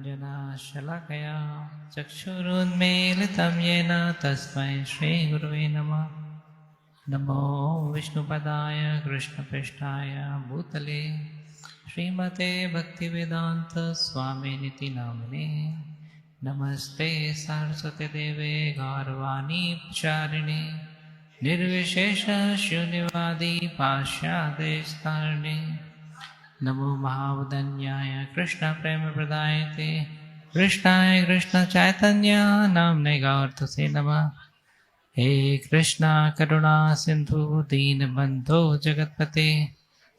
ज्ञानाञ्जनशलाकया चक्षुरुन्मीलितं येन तस्मै श्रीगुरुवे नमः। नमो विष्णुपदाय कृष्णपृष्ठाय भूतले श्रीमते भक्तिवेदान्त स्वामिनिति नामिने। नमस्ते सरस्वती देवे गौरवाणी प्रचारिणे निर्विशेष शून्यवादी पाश्चादेशतारिणे। नमो महावदन्याय कृष्ण प्रेम प्रदायते कृष्णाय कृष्ण चैतन्य नाम्ने गौरतसे नमः। हे कृष्णा करुणा सिंधु दीनबंधो जगतपते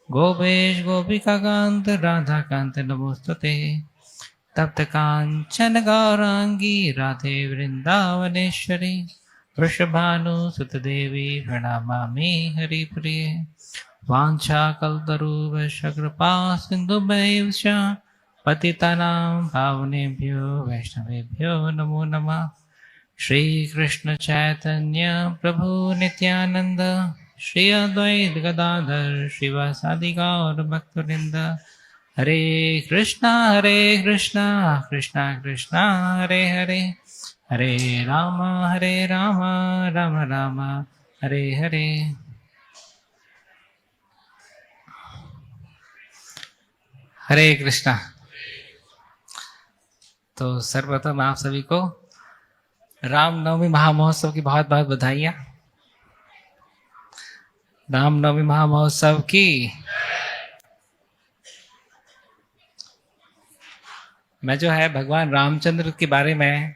गोपेश गोपिकाकांत राधाकांत नमोस्तुते। तप्त कांचन गौरांगी राधे वृंदावनेश्वरी वृषभानुसुत देवी प्रणमामि हरिप्रिये। वाञ्छाकल्पतरुभ्यश्च कृपा सिन्धुभ्यैव च पतितानां पावनेभ्यो वैष्णवेभ्यो नमो नमः। श्रीकृष्ण चैतन्य प्रभु नित्यानंद श्री अद्वैत गदाधर श्रीवासादि गौर भक्तवृंद। हरे कृष्णा कृष्णा कृष्णा हरे हरे हरे राम राम राम हरे हरे। हरे कृष्णा। तो सर्वप्रथम आप सभी को रामनवमी महामहोत्सव की बहुत बहुत बधाइयाँ। रामनवमी महामहोत्सव की। मैं जो है भगवान रामचंद्र के बारे में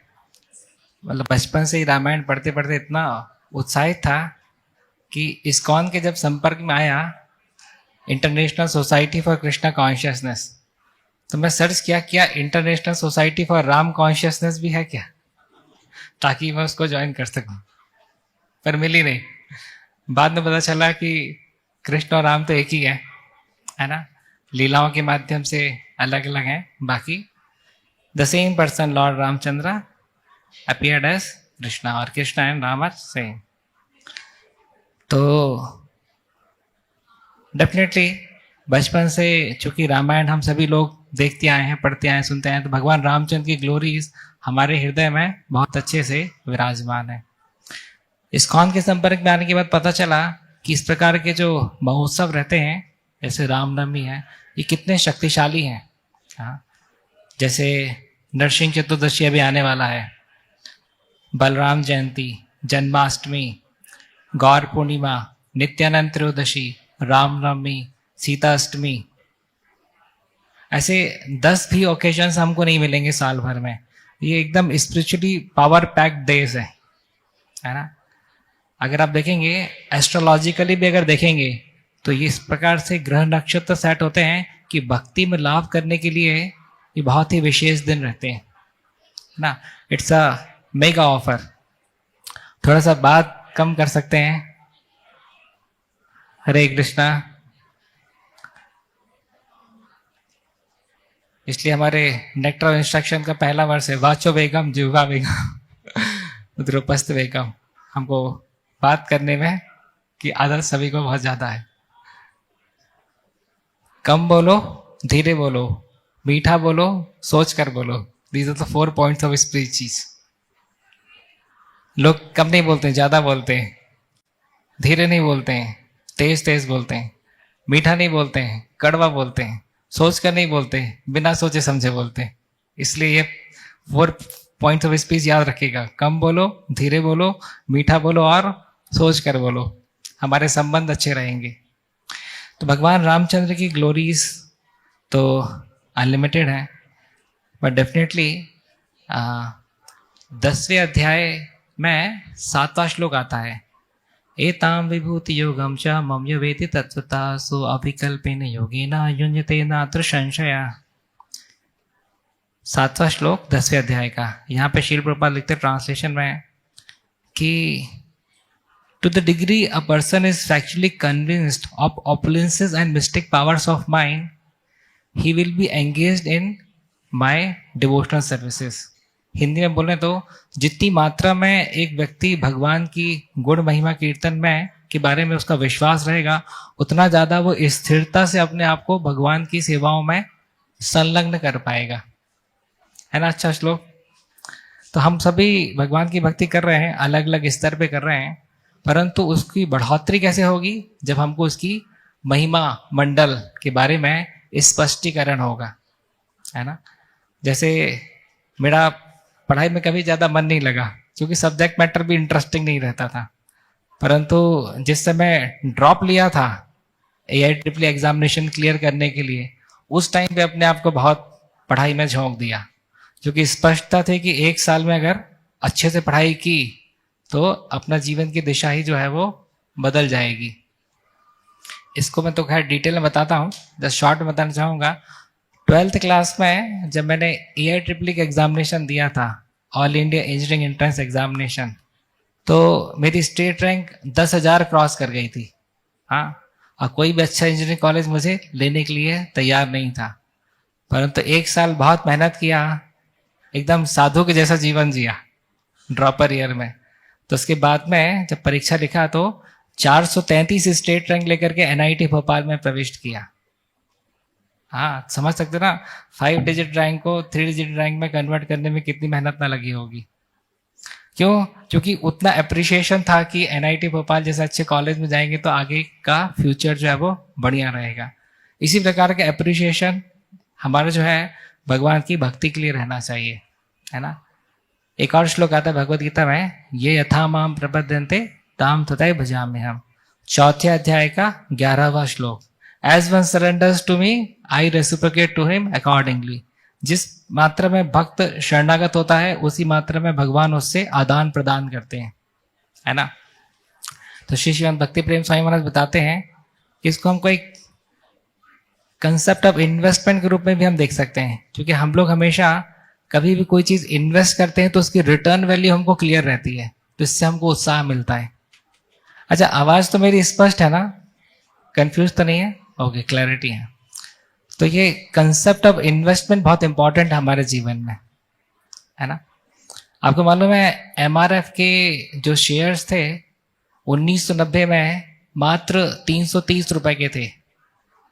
मतलब बचपन से ही रामायण पढ़ते पढ़ते इतना उत्साहित था कि इस्कॉन के जब संपर्क में आया international society for Krishna consciousness, तो मैं सर्च किया क्या international society for Ram consciousness भी है क्या, ताकि मैं उसको ज्वाइन कर सकूं, पर मिली नहीं। बाद में पता चला कि कृष्ण और राम तो एक ही है ना, लीलाओं के माध्यम से अलग अलग हैं, बाकी the same person lord Ramachandra appeared as Krishna और Krishna and Ram are same. तो डेफिनेटली बचपन से चूंकि रामायण हम सभी लोग देखते आए हैं, पढ़ते आए हैं, सुनते आए हैं, तो भगवान रामचंद्र की ग्लोरीज हमारे हृदय में बहुत अच्छे से विराजमान है। इस्कॉन के संपर्क में आने के बाद पता चला कि इस प्रकार के जो महोत्सव रहते हैं जैसे रामनवमी है, ये कितने शक्तिशाली हैं। हाँ, जैसे नरसिंह चतुर्दशी अभी आने वाला है, बलराम जयंती, जन्माष्टमी, गौर पूर्णिमा, नित्यानंद त्रयोदशी, रामनवमी, सीता अष्टमी, ऐसे 10 भी ओकेजन्स हमको नहीं मिलेंगे साल भर में। ये एकदम स्पिरिचुअली पावर पैक्ड डेज है ना। अगर आप देखेंगे एस्ट्रोलॉजिकली भी अगर देखेंगे तो ये इस प्रकार से ग्रह नक्षत्र सेट होते हैं कि भक्ति में लाभ करने के लिए ये बहुत ही विशेष दिन रहते हैं ना। It's a mega offer. थोड़ा सा बात कम कर सकते हैं। हरे कृष्णा। इसलिए हमारे नेक्टर ऑफ इंस्ट्रक्शन का पहला वर्ष है वाचो वेगम जिह्वा वेगम द्रुपस्त वेगम। हमको बात करने में कि आदत सभी को बहुत ज्यादा है। कम बोलो, धीरे बोलो, मीठा बोलो, सोच कर बोलो। These are the 4 points of speeches. लोग कम नहीं बोलते, ज्यादा बोलते हैं, धीरे नहीं बोलते हैं, तेज तेज बोलते हैं, मीठा नहीं बोलते हैं, कड़वा बोलते हैं, सोच कर नहीं बोलते, बिना सोचे समझे बोलते हैं। इसलिए ये 4 पॉइंट्स ऑफ स्पीच याद रखिएगा। कम बोलो, धीरे बोलो, मीठा बोलो और सोच कर बोलो। हमारे संबंध अच्छे रहेंगे। तो भगवान रामचंद्र की ग्लोरीज तो अनलिमिटेड है, बट डेफिनेटली 10वें अध्याय में 7वां श्लोक आता है, एताम विभूति योगम च मम यो वेति तत्वता सो अभिकल्पेन योगेन युञ्जते नात्र संशया। 7वां श्लोक 10वें अध्याय का। यहाँ पे श्रील प्रभुपाद लिखते ट्रांसलेशन में कि to the degree a person is factually convinced of opulences and mystic powers of mind, he will be engaged in my devotional services. Hindi में बोले तो जितनी मात्रा में एक व्यक्ति भगवान की गुण महिमा कीर्तन में के बारे में उसका विश्वास रहेगा, उतना ज्यादा वो स्थिरता से अपने आप को भगवान की सेवाओं में संलग्न कर पाएगा। है ना अच्छा श्लोक। तो हम सभी भगवान की भक्ति कर रहे हैं, अलग अलग स्तर पे कर रहे हैं, परंतु उसकी बढ़ोतरी कैसे होगी जब हमको उसकी महिमा मंडल के बारे में स्पष्टीकरण होगा, है ना। जैसे मेरा पढ़ाई में कभी ज़्यादा मन नहीं लगा क्योंकि सब्जेक्ट मैटर भी इंटरेस्टिंग नहीं रहता था, परंतु जिस समय ड्रॉप लिया था AIEEE एग्जामिनेशन क्लियर करने के लिए, उस टाइम पे अपने आप को बहुत पढ़ाई में झोंक दिया, क्योंकि स्पष्टता थी कि एक साल में अगर अच्छे से पढ़ाई की तो अपना जीवन की दिशा ही जो है वो बदल जाएगी। इसको मैं तो खैर डिटेल में बताता हूँ, जस्ट शॉर्ट में बताना चाहूँगा। 12th क्लास में जब मैंने AIEEE का एग्जामिनेशन दिया था, all India engineering entrance examination, तो मेरी स्टेट रैंक 10,000 क्रॉस कर गई थी। हाँ, और कोई भी अच्छा इंजीनियरिंग कॉलेज मुझे लेने के लिए तैयार नहीं था, परंतु एक साल बहुत मेहनत किया, एकदम साधु के जैसा जीवन जिया ड्रॉपर ईयर में। तो उसके बाद में जब परीक्षा लिखा तो 433 स्टेट रैंक लेकर के NIT भोपाल में प्रविष्ट किया। हाँ, समझ सकते ना, 5 डिजिट रैंक को 3 डिजिट रैंक में कन्वर्ट करने में कितनी मेहनत ना लगी होगी। क्यों? क्योंकि उतना अप्रिशिएशन था कि NIT भोपाल जैसे अच्छे कॉलेज में जाएंगे तो आगे का फ्यूचर जो है वो बढ़िया रहेगा। इसी प्रकार के अप्रिशिएशन हमारा जो है भगवान की भक्ति के लिए रहना चाहिए, है ना। एक और श्लोक आता है भगवत गीता में, ये यथा माम प्रपद्यन्ते ताम तथैव भजामि हम। चौथे अध्याय का 11वां श्लोक, as one surrenders to me I reciprocate to him accordingly. जिस मात्रा में भक्त शरणागत होता है उसी मात्रा में भगवान उससे आदान प्रदान करते हैं, है ना। तो श्री श्रीमद् भक्ति प्रेम स्वामी महाराज बताते हैं कि इसको हमको एक कंसेप्ट ऑफ इन्वेस्टमेंट के रूप में भी हम देख सकते हैं, क्योंकि हम लोग हमेशा कभी भी कोई चीज इन्वेस्ट करते हैं तो उसकी रिटर्न वैल्यू हमको क्लियर रहती है, तो इससे हमको उत्साह मिलता है। अच्छा, आवाज तो मेरी स्पष्ट है ना, कंफ्यूज तो नहीं है? ओके, क्लैरिटी है। तो ये कंसेप्ट ऑफ इन्वेस्टमेंट बहुत इंपॉर्टेंट है हमारे जीवन में, है ना। आपको मालूम है MRF के जो शेयर्स थे 1990 में मात्र 330 रुपए के थे।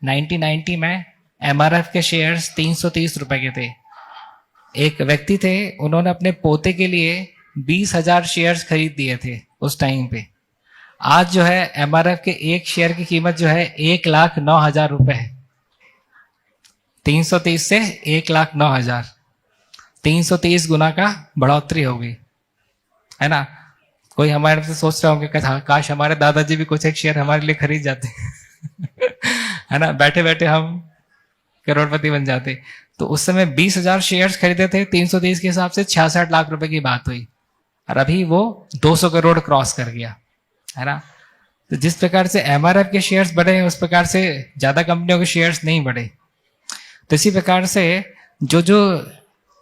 1990 में MRF के शेयर्स 330 रुपए के थे। एक व्यक्ति थे, उन्होंने अपने पोते के लिए 20,000 शेयर्स खरीद दिए थे उस टाइम पे। आज जो है MRF के एक शेयर की कीमत जो है 1,09,000 रुपए है। 330 से 1,09,000, 330 गुना का बढ़ोतरी हो गई, है ना। कोई हमारे से सोच रहे होंगे कि काश हमारे दादाजी भी कुछ एक शेयर हमारे लिए खरीद जाते है ना, बैठे बैठे हम करोड़पति बन जाते। तो उस समय 20,000 शेयर्स खरीदे थे, 330 के हिसाब से 66 लाख रुपए की बात हुई, और अभी वो 200 करोड़ क्रॉस कर गया, है ना। तो जिस प्रकार से MRF के शेयर्स बढ़े उस प्रकार से ज्यादा कंपनियों के शेयर्स नहीं बढ़े। तो इसी प्रकार से जो जो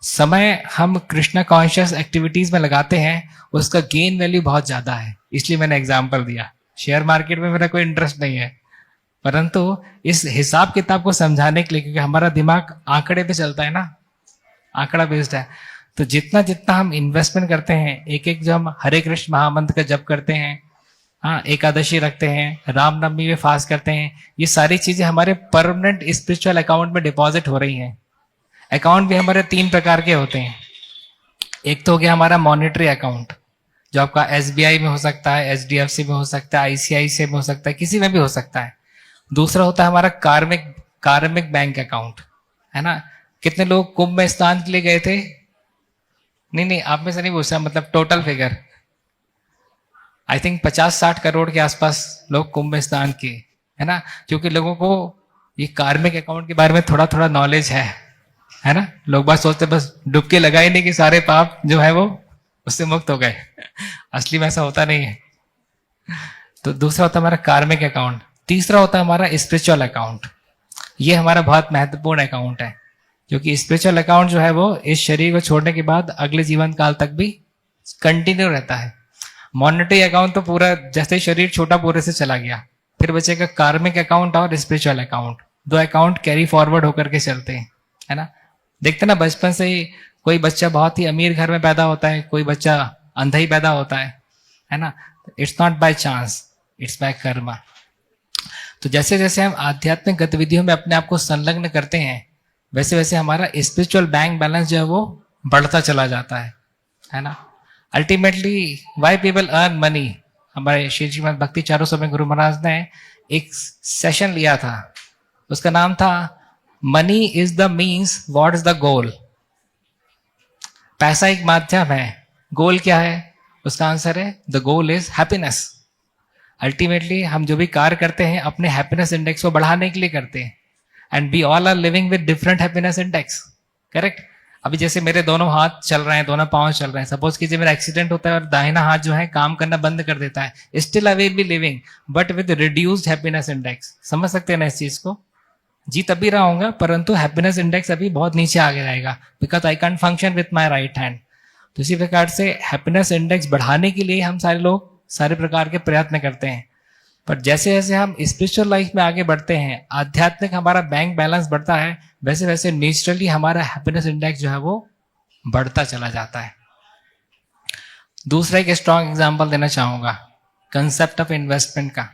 समय हम कृष्णा कॉन्शियस एक्टिविटीज में लगाते हैं उसका गेन वैल्यू बहुत ज्यादा है, इसलिए मैंने एग्जाम्पल दिया। शेयर मार्केट में मेरा कोई इंटरेस्ट नहीं है, परंतु इस हिसाब किताब को समझाने के लिए, क्योंकि हमारा दिमाग आंकड़े पे चलता है ना, आंकड़ा बेस्ड है। तो जितना जितना हम इन्वेस्टमेंट करते हैं, एक एक जो हम हरे कृष्ण महामंत्र का जप करते हैं, हाँ, एकादशी रखते हैं, रामनवमी में फास्ट करते हैं, ये सारी चीजें हमारे परमानेंट स्पिरिचुअल अकाउंट में डिपॉजिट हो रही हैं। अकाउंट भी हमारे 3 प्रकार के होते हैं। एक तो हो गया हमारा मॉनेटरी अकाउंट, जो आपका SBI में हो सकता है, HDFC में हो सकता है, ICICI में हो सकता है, किसी में भी हो सकता है। दूसरा होता है हमारा कार्मिक बैंक अकाउंट, है ना। कितने लोग कुंभ में स्नान के लिए गए थे? नहीं, आप में से नहीं पूछा, मतलब total figure I think 50-60 crore के आसपास लोग कुंभ में स्नान किए, है ना। क्योंकि लोगों को ये कार्मिक अकाउंट के बारे में थोड़ा थोड़ा नॉलेज है ना। लोग बात सोचते बस डुबकी लगाई नहीं कि सारे पाप जो है वो उससे मुक्त हो गए। असली में ऐसा होता नहीं है। तो दूसरा होता है हमारा कार्मिक अकाउंट। तीसरा होता है हमारा स्पिरिचुअल अकाउंट। ये हमारा बहुत महत्वपूर्ण अकाउंट है, क्योंकि स्पिरिचुअल अकाउंट जो है वो इस शरीर को छोड़ने के बाद अगले जीवन काल तक भी कंटिन्यू रहता है। मॉनेटरी अकाउंट तो पूरा जैसे शरीर छोटा पूरे से चला गया, फिर बचेगा कार्मिक अकाउंट और spiritual account. 2 account carry forward होकर के चलते हैं, है ना। देखते ना, बचपन से ही कोई बच्चा बहुत ही अमीर घर में पैदा होता है, कोई बच्चा अंधा ही पैदा होता है ना। It's not by chance, it's by karma. तो जैसे जैसे हम आध्यात्मिक गतिविधियों में अपने आप को संलग्न करते हैं, वैसे वैसे हमारा स्पिरिचुअल बैंक बैलेंस जो है वो बढ़ता चला जाता है ना। Ultimately why people earn money, हमारे श्री श्रीमद भक्ति चारों में गुरु महाराज ने एक सेशन लिया था, उसका नाम था money is the means what is the goal. पैसा एक माध्यम है, गोल क्या है? उसका आंसर है the goal is happiness. Ultimately हम जो भी कार्य करते हैं अपने हैप्पीनेस इंडेक्स को बढ़ाने के लिए करते हैं, and we all are living with different happiness index, correct. अभी जैसे मेरे दोनों हाथ चल रहे हैं, दोनों पांव चल रहे हैं, सपोज कीजिए मेरा एक्सीडेंट होता है और दाहिना हाथ जो है काम करना बंद कर देता है, still I will be living but with reduced happiness index. समझ सकते हैं ना इस चीज को? जी तब भी रहा हूंगा परंतु हैप्पीनेस इंडेक्स अभी बहुत नीचे आ जाएगा, because I can't function with my right hand. तो इसी प्रकार से हैप्पीनेस इंडेक्स बढ़ाने के लिए हम सारे लोग सारे प्रकार के प्रयत्न करते हैं, पर जैसे जैसे हम स्पिरिचुअल लाइफ में आगे बढ़ते हैं, आध्यात्मिक हमारा बैंक बैलेंस बढ़ता है, वैसे वैसे नेचुरली हमारा हैप्पीनेस इंडेक्स जो है वो बढ़ता चला जाता है। दूसरा एक स्ट्रॉन्ग एग्जांपल देना चाहूंगा कंसेप्ट ऑफ इन्वेस्टमेंट का।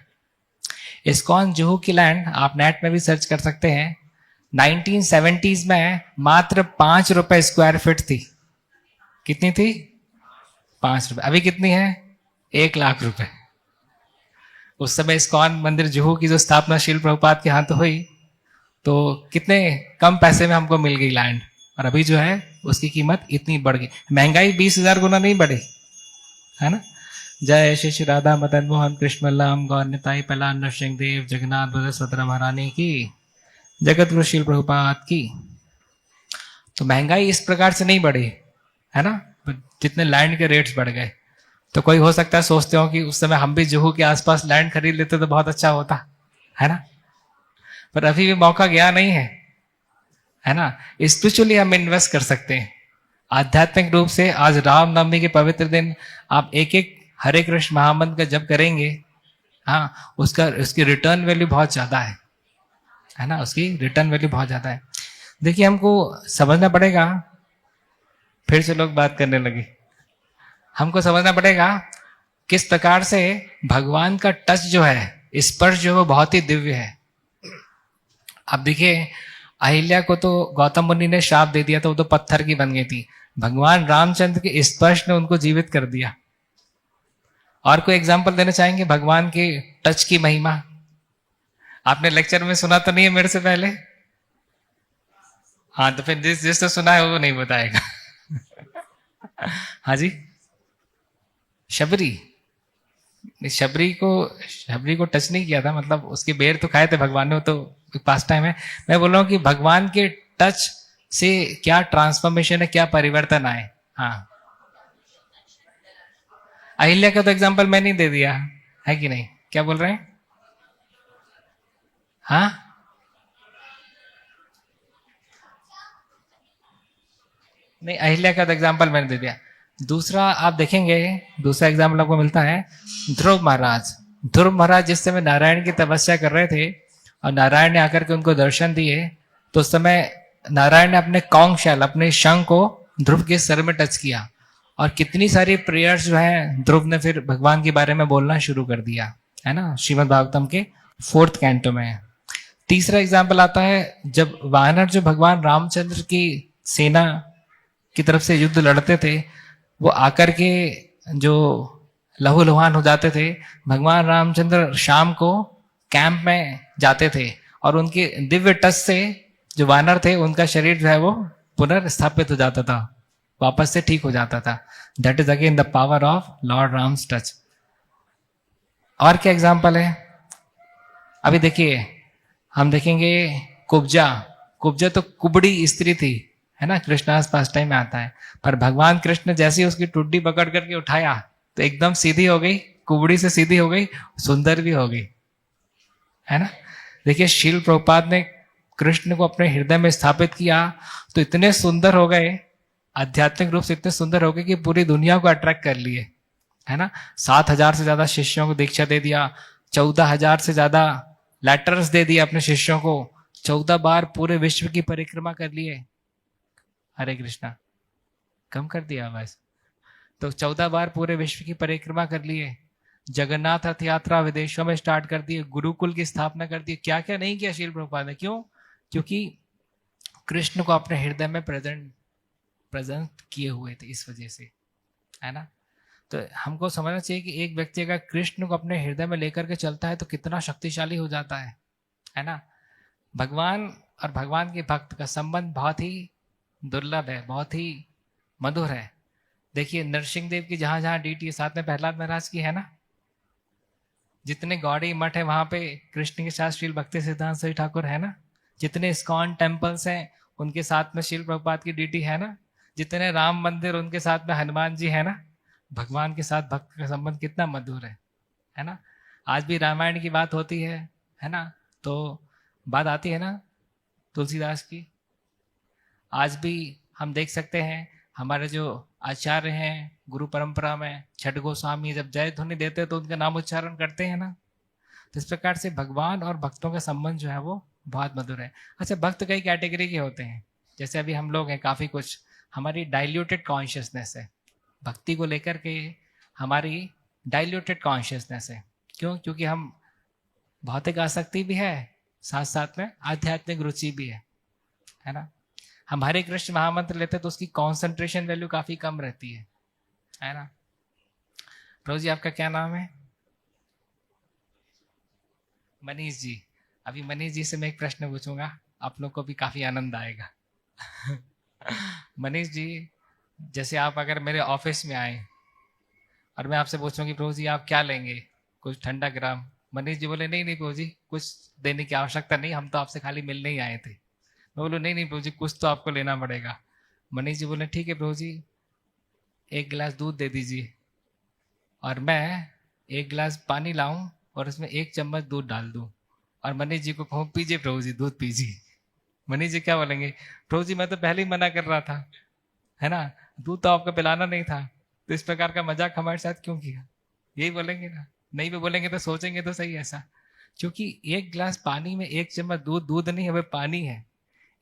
इस्कॉन जुहू की लैंड आप नेट में भी सर्च कर सकते हैं, 1970s में मात्र 5 रुपए स्क्वायर फीट थी। कितनी थी? 5 रुपए। अभी कितनी है? 1 लाख रुपए। उस समय इस्कॉन मंदिर जुहू की जो स्थापना शील प्रभुपाद के हाथ हुई तो कितने कम पैसे में हमको मिल गई लैंड, और अभी जो है उसकी कीमत इतनी बढ़ गई। महंगाई 20,000 गुना नहीं बढ़ी, है ना। जय श्री श्री राधा मदन मोहन कृष्ण लाम गौर निताई पहला नरसिंह देव जगन्नाथ बलदेव सुभद्रा महारानी की, जगत गुरु शील प्रभुपाद की। तो महंगाई इस प्रकार से नहीं बढ़ी, है ना, जितने लैंड के रेट्स बढ़ गए। तो कोई हो सकता है सोचते हो कि उस समय हम भी जुहू के आसपास लैंड खरीद लेते तो बहुत अच्छा होता, है ना, पर अभी भी मौका गया नहीं है ना। स्पिरिचुअली हम इन्वेस्ट कर सकते हैं आध्यात्मिक रूप से। आज रामनवमी के पवित्र दिन आप एक एक हरे कृष्ण महामंत्र का जप करेंगे, हाँ, उसकी रिटर्न वैल्यू बहुत ज्यादा है ना, उसकी रिटर्न वैल्यू बहुत ज्यादा है। देखिए हमको समझना पड़ेगा, फिर से लोग बात करने लगे, हमको समझना पड़ेगा किस प्रकार से भगवान का टच जो है, स्पर्श जो है वो बहुत ही दिव्य है। अब देखिए अहिल्या को तो गौतम मुनि ने शाप दे दिया, तो वो तो पत्थर की बन गई थी। भगवान रामचंद्र के स्पर्श ने उनको जीवित कर दिया। और कोई एग्जाम्पल देना चाहेंगे भगवान के टच की महिमा? आपने लेक्चर में सुना तो नहीं है मेरे से पहले? हाँ, तो फिर जिस तो सुना है वो नहीं बताएगा। हाँ जी, शबरी को टच नहीं किया था, मतलब उसके बेर तो खाए थे भगवान ने, वो तो पास टाइम है। मैं बोल रहा हूँ कि भगवान के टच से क्या ट्रांसफॉर्मेशन है, क्या परिवर्तन आए। हाँ, अहिल्या का तो एग्जांपल मैंने दे दिया है कि नहीं, क्या बोल रहे हैं? हाँ, नहीं, अहिल्या का तो एग्जांपल मैंने दे दिया। दूसरा आप देखेंगे, दूसरा एग्जाम्पल आपको मिलता है ध्रुव महाराज। ध्रुव महाराज जिस समय नारायण की तपस्या कर रहे थे और नारायण ने आकर के उनको दर्शन दिए, तो उस समय नारायण ने अपने कौंग शैल, अपने शंख को ध्रुव के सर में टच किया, और कितनी सारी प्रेयर्स जो है ध्रुव ने फिर भगवान के बारे में बोलना शुरू कर दिया, है ना, श्रीमद् भागवतम के 4th कैंटो में। तीसरा एग्जाम्पल आता है जब वानर जो भगवान रामचंद्र की सेना की तरफ से युद्ध लड़ते थे, वो आकर के जो लहूलुहान हो जाते थे, भगवान रामचंद्र शाम को कैंप में जाते थे और उनके दिव्य टच से जो वानर थे उनका शरीर जो है वो पुनर्स्थापित हो जाता था, वापस से ठीक हो जाता था। That is again the power of Lord Ram's touch. और क्या एग्जाम्पल है? अभी देखिए हम देखेंगे कुब्जा तो कुबड़ी स्त्री थी, है ना, कृष्णास पास टाइम में आता है, पर भगवान कृष्ण जैसे ही उसकी टुड्डी पकड़ करके उठाया तो एकदम सीधी हो गई, कुबड़ी से सीधी हो गई, सुंदर भी हो गई, है ना। देखिए शील प्रभुपाद ने कृष्ण को अपने हृदय में स्थापित किया तो इतने सुंदर हो गए, आध्यात्मिक रूप से इतने सुंदर हो गए कि पूरी दुनिया को अट्रैक्ट कर लिए, है ना। 7,000 से ज्यादा शिष्यों को दीक्षा दे दिया, 14,000 से ज्यादा लेटर्स दे दिए अपने शिष्यों को, 14 बार पूरे विश्व की परिक्रमा कर लिए। हरे कृष्णा, कम कर दिया बस। तो 14 बार पूरे विश्व की परिक्रमा कर लिए, जगन्नाथ रथ यात्रा विदेशों में स्टार्ट कर दिए, गुरुकुल की स्थापना कर दी, क्या क्या नहीं किया शील प्रभुपाद ने। क्यों? क्योंकि कृष्ण को अपने हृदय में प्रेजेंट प्रेजेंट किए हुए थे इस वजह से, है ना। तो हमको समझना चाहिए कि एक व्यक्ति अगर कृष्ण को अपने हृदय में लेकर के चलता है तो कितना शक्तिशाली हो जाता है ना। भगवान और भगवान के भक्त का संबंध बहुत ही दुर्लभ है, बहुत ही मधुर है। देखिए नरसिंह देव की जहां जहां ड्यूटी है, साथ में प्रहलाद महाराज की है ना। जितने गौड़ी मठ है वहां पे कृष्ण के साथ श्रील भक्ति सिद्धांत सरस्वती ठाकुर है ना। जितने इस्कॉन टेम्पल्स हैं उनके साथ में श्रील प्रभुपाद की ड्यूटी है ना। जितने राम मंदिर उनके साथ में हनुमान जी है ना। भगवान के साथ भक्त का संबंध कितना मधुर है ना। आज भी रामायण की बात होती है ना। तो बात आती है ना तुलसीदास की। आज भी हम देख सकते हैं हमारे जो आचार्य हैं गुरु परंपरा में, छठ गोस्वामी जब जय ध्वनि देते हैं तो उनका नाम उच्चारण करते हैं ना। तो इस प्रकार से भगवान और भक्तों का संबंध जो है वो बहुत मधुर है। अच्छा, भक्त कई कैटेगरी के होते हैं। जैसे अभी हम लोग हैं, काफ़ी कुछ हमारी डाइल्यूटेड कॉन्शियसनेस है भक्ति को लेकर के, हमारी डाइल्यूटेड कॉन्शियसनेस है। क्यों? क्योंकि हम भौतिक आसक्ति भी है, साथ साथ में आध्यात्मिक रुचि भी है ना। हम हरे कृष्ण महामंत्र लेते तो उसकी कॉन्सेंट्रेशन वैल्यू काफी कम रहती है ना। प्रभु जी आपका क्या नाम है? मनीष जी। अभी मनीष जी से मैं एक प्रश्न पूछूंगा, आप लोग को भी काफी आनंद आएगा। मनीष जी, जैसे आप अगर मेरे ऑफिस में आए और मैं आपसे पूछूं कि प्रभु जी आप क्या लेंगे, कुछ ठंडा ग्राम। मनीष जी बोले नहीं नहीं प्रभु जी, कुछ देने की आवश्यकता नहीं, हम तो आपसे खाली मिलने ही आए थे। मैं बोलूँ नहीं नहीं प्रभु जी, कुछ तो आपको लेना पड़ेगा। मनीष जी बोले ठीक है प्रभु जी, एक गिलास दूध दे दीजिए और मैं एक गिलास पानी लाऊं और उसमें एक चम्मच दूध डाल दूं और मनीष जी को कहूँ पीजिए प्रभु जी, दूध पीजिए। मनीष जी क्या बोलेंगे? प्रभु जी मैं तो पहले ही मना कर रहा था, है ना, दूध तो आपको पिलाना नहीं था, तो इस प्रकार का मजाक हमारे साथ क्यों किया? यही बोलेंगे ना। नहीं भी बोलेंगे तो सोचेंगे तो सही ऐसा, क्योंकि एक गिलास पानी में एक चम्मच दूध, दूध नहीं है वह पानी है।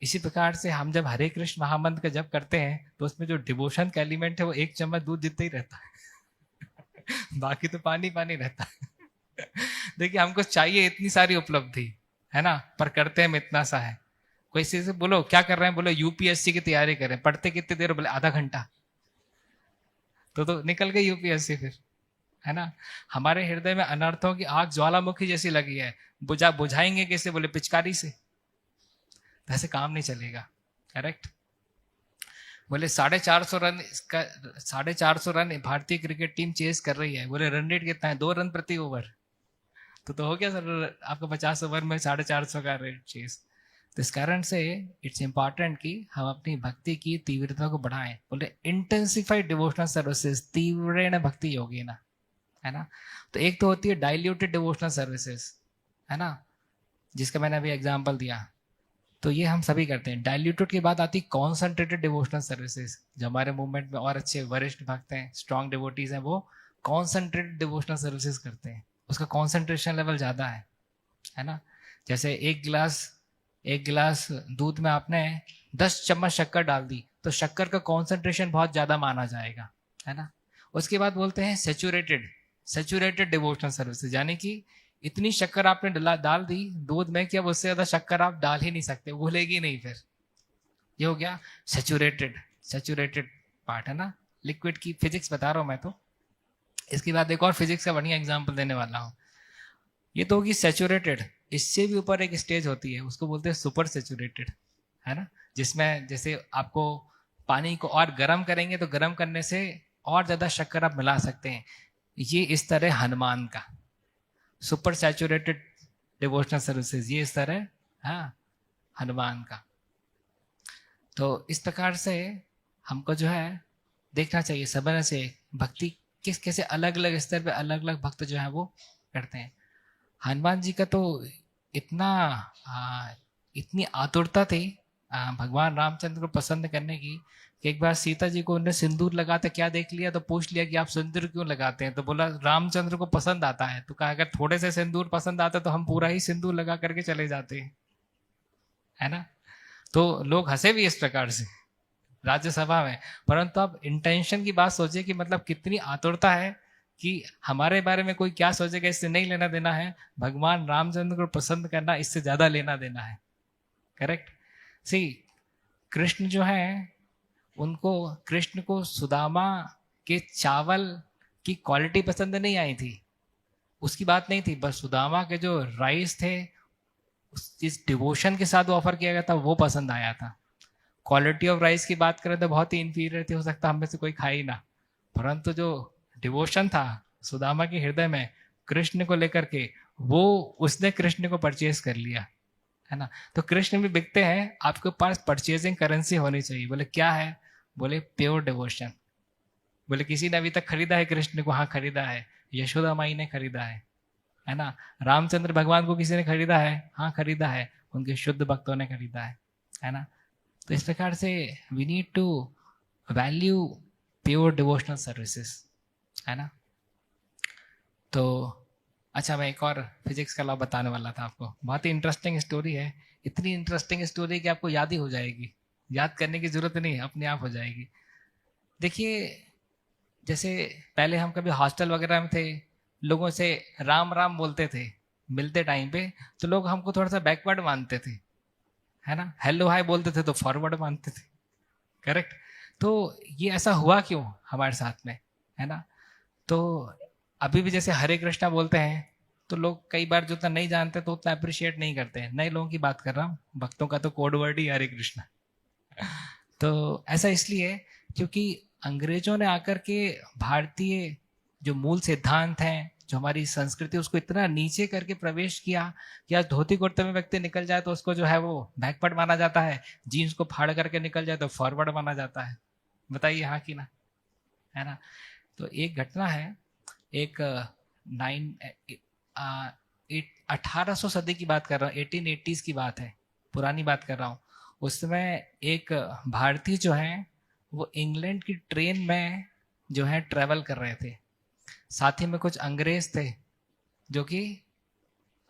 इसी प्रकार से हम जब हरे कृष्ण महामंत्र का जप करते हैं तो उसमें जो डिवोशन का एलिमेंट है वो एक चम्मच दूध जितना ही रहता है। बाकी तो पानी पानी रहता है। देखिए हमको चाहिए इतनी सारी उपलब्धि, है ना, पर करते हम इतना सा है। कोई से बोलो क्या कर रहे हैं, बोलो यूपीएससी की तैयारी करें। पढ़ते कितनी देर? बोले आधा घंटा। तो निकल गई यूपीएससी फिर, है ना। हमारे हृदय में अनर्थों की आग ज्वालामुखी जैसी लगी है, बुझाएंगे कैसे? बोले पिचकारी से। ऐसे काम नहीं चलेगा। करेक्ट। बोले 450 रन का, 450 रन भारतीय क्रिकेट टीम चेस कर रही है। बोले रन रेट कितना है? 2 रन प्रति ओवर। तो हो गया सर आपका 50 ओवर में 450 का रेट चेस। तो इस कारण से इट्स इंपॉर्टेंट कि हम अपनी भक्ति की तीव्रता को बढ़ाएं। बोले इंटेंसिफाइड डिवोशनल सर्विसेज तीव्रेण भक्ति योगिना, है ना। तो एक तो होती है डाइल्यूटेड डिवोशनल सर्विसेज, है ना, जिसका मैंने अभी एग्जांपल दिया। तो ये हम सभी करते हैं। डाइल्यूटेड के बाद आती कॉन्सेंट्रेटेड डिवोशनल सर्विसेज। जो हमारे मूवमेंट में और अच्छे वरिष्ठ भक्त हैं, स्ट्रॉन्ग डिवोटीज हैं, वो कॉन्सेंट्रेटेड डिवोशनल सर्विसेज करते हैं। उसका कॉन्सेंट्रेशन लेवल ज़्यादा है ना। जैसे एक गिलास दूध में आपने 10 चम्मच शक्कर डाल दी तो शक्कर का कॉन्सेंट्रेशन बहुत ज़्यादा माना जाएगा, है ना। उसके बाद बोलते हैं सेचुरेटेड डिवोशनल सर्विसेज, यानी कि इतनी शक्कर आपने डाल दी दूध में कि अब उससे ज्यादा शक्कर आप डाल ही नहीं सकते, घुलेगी नहीं फिर। ये हो गया सेचुरेटेड पार्ट, है ना। लिक्विड की फिजिक्स बता रहा हूं मैं तो। इसके बाद एक और फिजिक्स का बढ़िया एग्जांपल देने वाला हूं। ये तो होगी सेचुरेटेड। इससे भी ऊपर एक स्टेज होती है, उसको बोलते हैं सुपर सेचुरेटेड, है ना। जिसमें जैसे आपको पानी को और गर्म करेंगे तो गर्म करने से और ज्यादा शक्कर आप मिला सकते हैं। ये इस तरह हनुमान का सुपर सैचुरेटेड डिवोशनल सर्विसेज, ये इस तरह, हाँ, हनुमान का। तो इस प्रकार से हमको जो है देखना चाहिए, समझना चाहिए भक्ति किस कैसे अलग अलग स्तर पे अलग अलग भक्त जो है वो करते हैं। हनुमान जी का तो इतना इतनी आतुरता थी भगवान रामचंद्र को पसंद करने की कि एक बार सीता जी को उन्हें सिंदूर लगाते क्या देख लिया तो पूछ लिया कि आप सिंदूर क्यों लगाते हैं। तो बोला रामचंद्र को पसंद आता है। तो कहा अगर थोड़े से सिंदूर पसंद आता तो हम पूरा ही सिंदूर लगा करके चले जाते हैं, है ना। तो लोग हंसे भी इस प्रकार से राज्यसभा में। परंतु आप इंटेंशन की बात सोचिए कि मतलब कितनी आतुरता है कि हमारे बारे में कोई क्या सोचेगा, इससे नहीं लेना देना है। भगवान रामचंद्र को पसंद करना, इससे ज्यादा लेना देना है। करेक्ट। सी कृष्ण जो है उनको, कृष्ण को सुदामा के चावल की क्वालिटी पसंद नहीं आई थी, उसकी बात नहीं थी, बस सुदामा के जो राइस थे जिस डिवोशन के साथ वो ऑफर किया गया था वो पसंद आया था। क्वालिटी ऑफ राइस की बात करें तो बहुत ही इंफीरियर थी, हो सकता हम में से कोई खा ही ना, परंतु जो डिवोशन था सुदामा के हृदय में कृष्ण को लेकर के, वो उसने कृष्ण को परचेज कर लिया, है ना। तो कृष्ण भी बिकते हैं, आपके पास परचेजिंग करेंसी होनी चाहिए। बोले क्या है? बोले प्योर डिवोशन। बोले किसी ने अभी तक खरीदा है कृष्ण को? हाँ खरीदा है, यशोदा माई ने खरीदा है ना। रामचंद्र भगवान को किसी ने खरीदा है? हाँ खरीदा है, उनके शुद्ध भक्तों ने खरीदा है ना। तो इस प्रकार से we need to value pure devotional services, है ना। तो अच्छा, मैं एक और फिजिक्स का लॉ बताने वाला था आपको, बहुत ही इंटरेस्टिंग स्टोरी है। इतनी इंटरेस्टिंग स्टोरी कि आपको याद ही हो जाएगी, याद करने की जरूरत नहीं, अपने आप हो जाएगी। देखिए, जैसे पहले हम कभी हॉस्टल वगैरह में थे, लोगों से राम राम बोलते थे मिलते टाइम पे, तो लोग हमको थोड़ा सा बैकवर्ड मानते थे, है ना। हेलो हाय बोलते थे तो फॉरवर्ड मानते थे, करेक्ट। तो ये ऐसा हुआ क्यों हमारे साथ में, है ना। तो अभी भी जैसे हरे कृष्णा बोलते हैं तो लोग कई बार जो उतना नहीं जानते तो उतना अप्रिशिएट नहीं करते हैं, नए लोगों की बात कर रहा हूँ, भक्तों का तो कोड वर्ड ही हरे कृष्णा। तो ऐसा इसलिए क्योंकि अंग्रेजों ने आकर के भारतीय जो मूल सिद्धांत हैं, जो हमारी संस्कृति, उसको इतना नीचे करके प्रवेश किया कि आज धोती कुर्ते में व्यक्ति निकल जाए तो उसको जो है वो बैकवर्ड माना जाता है, जीन्स को फाड़ करके निकल जाए तो फॉरवर्ड माना जाता है। बताइए हाँ कि ना, है ना। तो एक घटना है, एक 1800 सदी की बात कर रहा हूँ, 1880s की बात है, पुरानी बात कर रहा हूँ। उस समय एक भारतीय जो है वो इंग्लैंड की ट्रेन में जो है ट्रेवल कर रहे थे, साथ ही में कुछ अंग्रेज थे जो कि,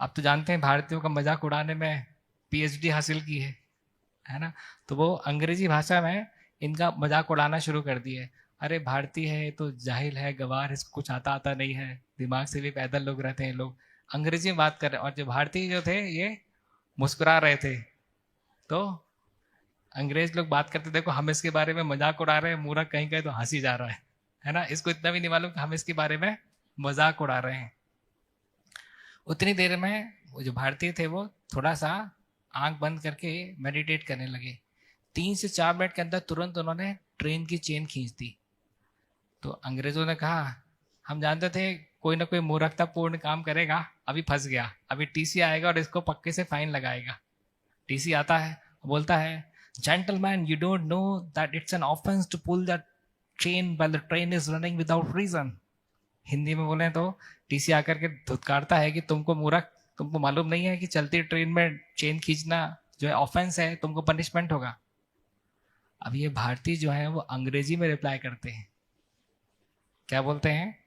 आप तो जानते हैं भारतीयों का मजाक उड़ाने में पीएचडी हासिल की है ना। तो वो अंग्रेजी भाषा में इनका मजाक उड़ाना शुरू कर दिए। अरे भारतीय है तो जाहिल है, गवार, इसको कुछ आता आता नहीं है, दिमाग से भी पैदल लोग रहते हैं, लोग अंग्रेजी में बात कर रहे हैं। और जो भारतीय जो थे ये मुस्कुरा रहे थे। तो अंग्रेज लोग बात करते, देखो हम इसके बारे में मजाक उड़ा रहे हैं, मूर्ख कहीं कहीं तो हंसी जा रहा है ना। इसको इतना भी नहीं मालूम कि हम इसके बारे में मजाक उड़ा रहे हैं। उतनी देर में वो जो भारतीय थे वो थोड़ा सा आंख बंद करके मेडिटेट करने लगे। 3 से 4 मिनट के अंदर तुरंत उन्होंने ट्रेन की चेन खींच दी। तो अंग्रेजों ने कहा, हम जानते थे कोई ना कोई मूर्खतापूर्ण काम करेगा, अभी फंस गया, अभी टीसी आएगा और इसको पक्के से फाइन लगाएगा। टीसी आता है, बोलता है, gentleman you don't know that it's an offence to pull that chain while the train is running without reason. Hindi में बोले तो टीसी आकर के धुतकारता है कि तुमको मूर्ख, तुमको मालूम नहीं है कि चलती ट्रेन में चेन खींचना जो है ऑफेंस है, तुमको पनिशमेंट होगा। अब ये भारतीय जो है वो अंग्रेजी में रिप्लाई करते हैं, क्या बोलते हैं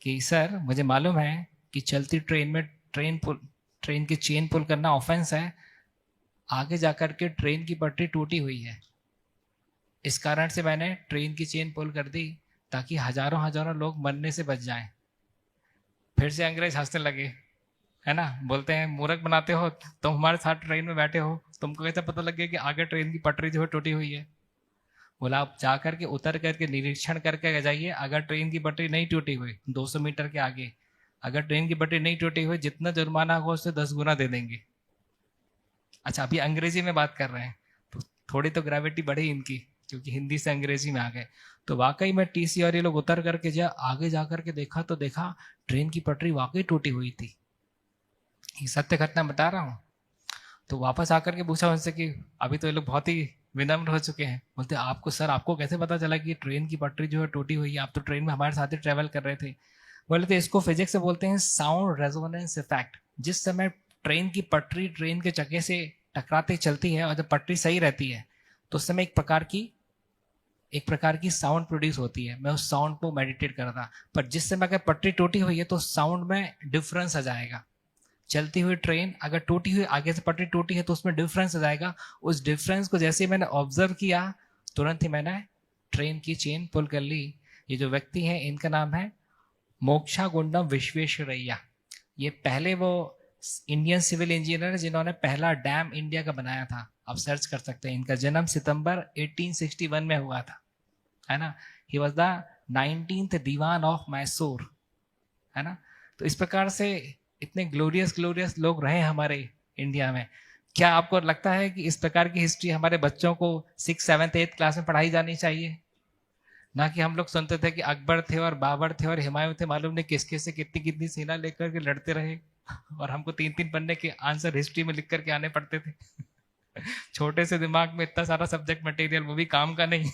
कि सर मुझे मालूम है कि चलती ट्रेन में ट्रेन की चेन पुल करना ऑफेंस है, आगे जाकर के ट्रेन की पटरी टूटी हुई है, इस कारण से मैंने ट्रेन की चेन पुल कर दी ताकि हजारों हजारों लोग मरने से बच जाएं। फिर से अंग्रेज हंसने लगे, है ना। बोलते हैं मूर्ख बनाते हो, तुम हमारे साथ ट्रेन में बैठे हो, तुमको कैसे पता लग गया कि आगे ट्रेन की पटरी जो है टूटी हुई है। बोला आप जा करके उतर करके निरीक्षण करके जाइए, अगर ट्रेन की पटरी नहीं टूटी हुई 200 मीटर के आगे, अगर ट्रेन की पटरी नहीं टूटी हुई, जितना जुर्माना होगा उससे 10 गुना दे देंगे। अच्छा अभी अंग्रेजी में बात कर रहे हैं तो थोड़ी तो ग्रेविटी बढ़ी इनकी, क्योंकि हिंदी से अंग्रेजी में आ गए। तो वाकई में टीसी और ये लोग उतर करके जा आगे जा करके देखा तो देखा ट्रेन की पटरी वाकई टूटी हुई थी। ये सत्य घटना बता रहा हूँ। तो वापस आकर के पूछा उनसे कि अभी तो ये लोग बहुत ही विनम्र हो चुके हैं, बोलते आपको सर आपको कैसे पता चला कि ट्रेन की पटरी जो है टूटी हुई है, आप तो ट्रेन में हमारे साथ ही ट्रेवल कर रहे थे। बोले तो इसको फिजिक्स से बोलते हैं साउंड रेजोनेंस इफेक्ट। जिस समय ट्रेन की पटरी ट्रेन के चक्के से टकराते चलती है और जब पटरी सही रहती है तो उस समय एक प्रकार की साउंड प्रोड्यूस होती है। मैं उस साउंड को मेडिटेट कर रहा था, पर जिस समय अगर पटरी टूटी हुई है तो साउंड में डिफरेंस आ जाएगा। चलती हुई ट्रेन अगर टूटी हुई, आगे से पटरी टूटी है तो उसमें डिफरेंस आ जाएगा। उस डिफरेंस को जैसे ही मैंने ऑब्जर्व किया तुरंत ही मैंने ट्रेन की चेन पुल कर ली। ये जो व्यक्ति है इनका नाम है मोक्षा गुंडम विश्वेश्वरैया। ये पहले वो इंडियन सिविल इंजीनियर है जिन्होंने पहला डैम इंडिया का बनाया था। आप सर्च कर सकते हैं। इनका जन्म सितंबर 1861 में हुआ था, है ना। ही वॉज द 19th दीवान ऑफ मैसूर, है ना। तो इस प्रकार से इतने ग्लोरियस ग्लोरियस लोग रहे हमारे इंडिया में। क्या आपको लगता है कि इस प्रकार की हिस्ट्री हमारे बच्चों को 6th 7th 8th क्लास में पढ़ाई जानी चाहिए? ना कि हम लोग सुनते थे कि अकबर थे और बाबर थे और हुमायूं थे, मालूम नहीं किस किस से कितनी कितनी सेना लेकर के लड़ते रहे, और हमको 3 3 पन्ने के आंसर हिस्ट्री में लिख करके आने पड़ते थे। छोटे से दिमाग में इतना सारा सब्जेक्ट मटेरियल, वो भी काम का नहीं।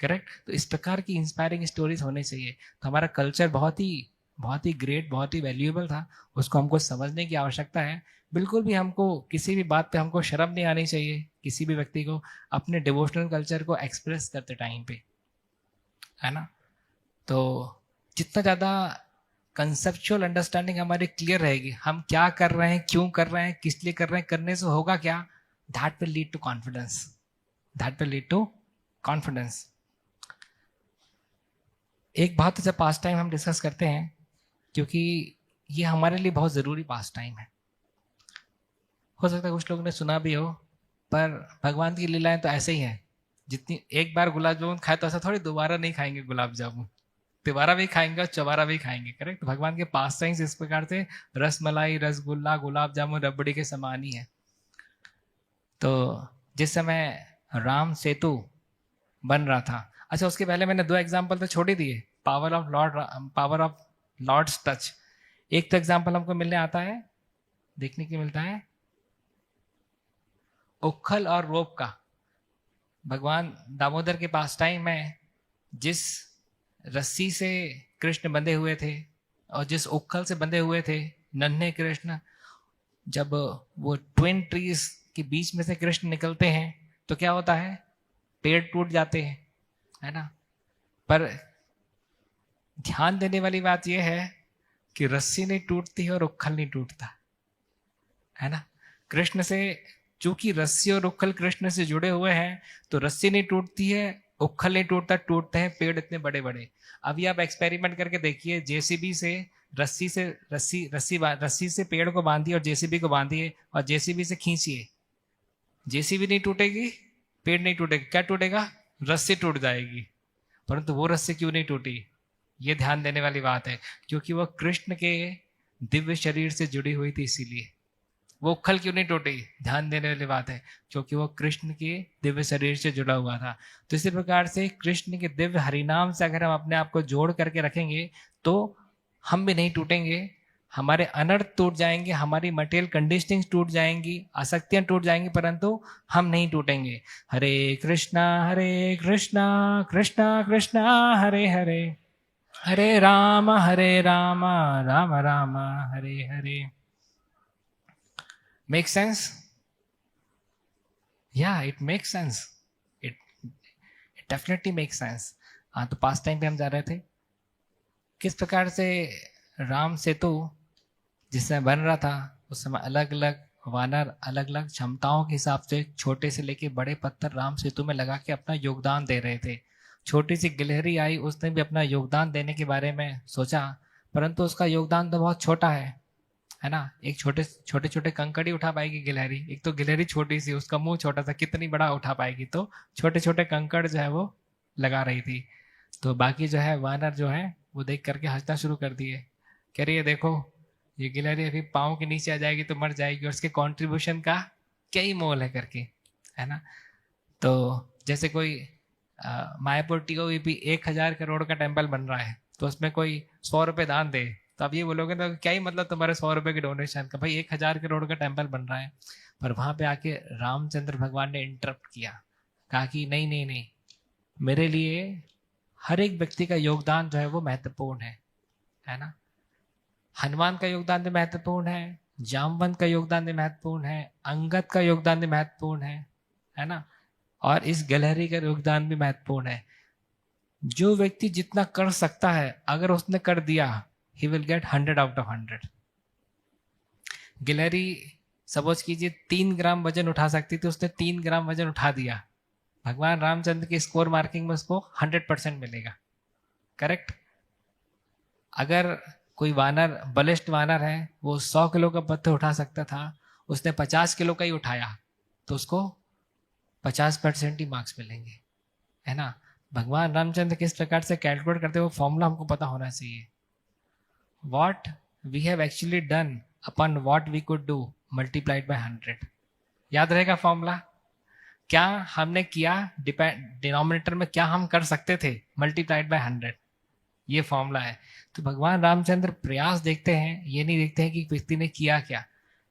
करेक्ट। तो इस प्रकार की इंस्पायरिंग स्टोरीज होने चाहिए। तो हमारा कल्चर बहुत ही ग्रेट, बहुत ही वैल्यूएबल था, उसको हमको समझने की आवश्यकता है। बिल्कुल भी हमको किसी भी बात पे हमको शर्म नहीं आनी चाहिए, किसी भी व्यक्ति को अपने डिवोशनल कल्चर को एक्सप्रेस करते टाइम पे, है ना। तो जितना ज़्यादा कंसेप्चुअल अंडरस्टैंडिंग हमारी क्लियर रहेगी, हम क्या कर रहे हैं, क्यों कर रहे हैं, किस लिए कर रहे हैं, करने से होगा क्या, that will lead to confidence, that will lead to confidence. एक बहुत अच्छा पास टाइम हम डिस्कस करते हैं, क्योंकि ये हमारे लिए बहुत ज़रूरी पास टाइम है। हो सकता है कुछ लोगों ने सुना भी हो, पर भगवान की लीलाएं तो ऐसे ही हैं। जितनी एक बार गुलाब जामुन खाए तो ऐसा थोड़ी दोबारा नहीं खाएंगे गुलाब जामुन, तिबारा भी खाएंगे और चौबारा भी खाएंगे। करेक्ट। भगवान के पास टाइम्स इस प्रकार से रस मलाई, रसगुल्ला, गुलाब जामुन, रबड़ी के समान ही है। तो जिस समय राम सेतु बन रहा था, अच्छा उसके पहले मैंने 2 एग्जाम्पल तो छोड़ ही दिए, पावर ऑफ लॉर्ड्स टच। एक तो एग्जाम्पल हमको मिलने आता है, देखने की मिलता है, उखल और रोप का। भगवान दामोदर के पास टाइम में जिस रस्सी से कृष्ण बंधे हुए थे और जिस उखल से बंधे हुए थे नन्हे कृष्ण, जब वो ट्विन ट्रीज के बीच में से कृष्ण निकलते हैं तो क्या होता है, पेड़ टूट जाते हैं, है ना। पर ध्यान देने वाली बात यह है कि रस्सी नहीं टूटती और उखल नहीं टूटता, है ना। कृष्ण से, चूंकि रस्सी और उखल कृष्ण से जुड़े हुए हैं, तो रस्सी नहीं टूटती है, उखल नहीं टूटता, टूटते हैं पेड़ इतने बड़े बड़े। अभी आप एक्सपेरिमेंट करके देखिए, जेसीबी से रस्सी से पेड़ को बांधिए और जेसीबी को बांधिए और जेसीबी से खींचिए, जेसीबी नहीं टूटेगी, पेड़ नहीं टूटेगा, क्या टूटेगा, रस्सी टूट जाएगी। परंतु वो रस्सी क्यों नहीं टूटी, ये ध्यान देने वाली बात है, क्योंकि वह कृष्ण के दिव्य शरीर से जुड़ी हुई थी, इसीलिए। वो उखल क्यों नहीं टूटी, ध्यान देने वाली बात है, क्योंकि वो कृष्ण के दिव्य शरीर से जुड़ा हुआ था। तो इसी प्रकार से कृष्ण के दिव्य हरिनाम से अगर हम अपने आप को जोड़ करके रखेंगे तो हम भी नहीं टूटेंगे, हमारे अनर्थ टूट जाएंगे, हमारी मटेरियल कंडीशनिंग टूट जाएंगी, आसक्तियां टूट जाएंगी, परंतु हम नहीं टूटेंगे। हरे कृष्णा कृष्णा कृष्णा हरे हरे, हरे Ram Ram Ram Hare Hare. Make sense? Yeah, it makes sense. It definitely makes sense. हाँ, तो पास टाइम पे हम जा रहे थे, किस प्रकार से राम सेतु जिस समय बन रहा था, उस समय अलग अलग वानर अलग अलग क्षमताओं के हिसाब से छोटे से लेके बड़े पत्थर राम सेतु में लगा के अपना योगदान दे रहे थे। छोटी सी गिलहरी आई, उसने भी अपना योगदान देने के बारे में सोचा, परंतु उसका योगदान तो बहुत छोटा है ना। एक छोटे छोटे कंकड़ ही उठा पाएगी गिलहरी, एक तो गिलहरी छोटी सी, उसका मुंह छोटा सा, कितनी बड़ा उठा पाएगी, तो छोटे छोटे कंकड़ जो है वो लगा रही थी। तो बाकी जो है वानर जो है वो देख करके हंसना शुरू कर दिए, कह रही है देखो ये गिलहरी अभी पाँव के नीचे आ जाएगी तो मर जाएगी, और उसके कॉन्ट्रीब्यूशन का क्या ही मोल है करके, है ना। तो जैसे कोई मायापुर टीओवीपी 1000 करोड़ का टेम्पल बन रहा है, तो उसमें कोई 100 रुपये दान दे, तो अब ये बोलोगे तो क्या ही मतलब तुम्हारे 100 रुपये की डोनेशन का, भाई 1000 करोड़ का टेम्पल बन रहा है। पर वहां पे आके रामचंद्र भगवान ने इंटरप्ट किया, कहा कि नहीं नहीं नहीं, मेरे लिए हर एक व्यक्ति का योगदान जो है वो महत्वपूर्ण है ना। हनुमान का योगदान भी महत्वपूर्ण है, जामवंत का योगदान भी महत्वपूर्ण है, अंगद का योगदान भी महत्वपूर्ण है ना, और इस गिलहरी का योगदान भी महत्वपूर्ण है। जो व्यक्ति जितना कर सकता है, अगर उसने कर दिया, he will get 100 out of 100। गिलहरी सपोज कीजिए 3 ग्राम वजन उठा सकती थी, उसने 3 ग्राम वजन उठा दिया, भगवान रामचंद्र की स्कोर मार्किंग में उसको 100% मिलेगा। करेक्ट। अगर कोई वानर बलिष्ठ वानर है, वो 100 किलो का पत्थर उठा सकता था, उसने 50 किलो का ही उठाया, तो उसको 50% ही मार्क्स मिलेंगे, है ना। भगवान रामचंद्र किस प्रकार से कैलकुलेट करते वो फॉर्मूला हमको पता होना चाहिए। What we have actually done upon what we could do multiplied by 100, याद रहेगा फॉर्मूला। क्या हमने किया, डिनोमिनेटर में क्या हम कर सकते थे, मल्टीप्लाइड बाय 100, ये फॉर्मूला है। तो भगवान रामचंद्र प्रयास देखते हैं, ये नहीं देखते हैं कि व्यक्ति ने किया क्या।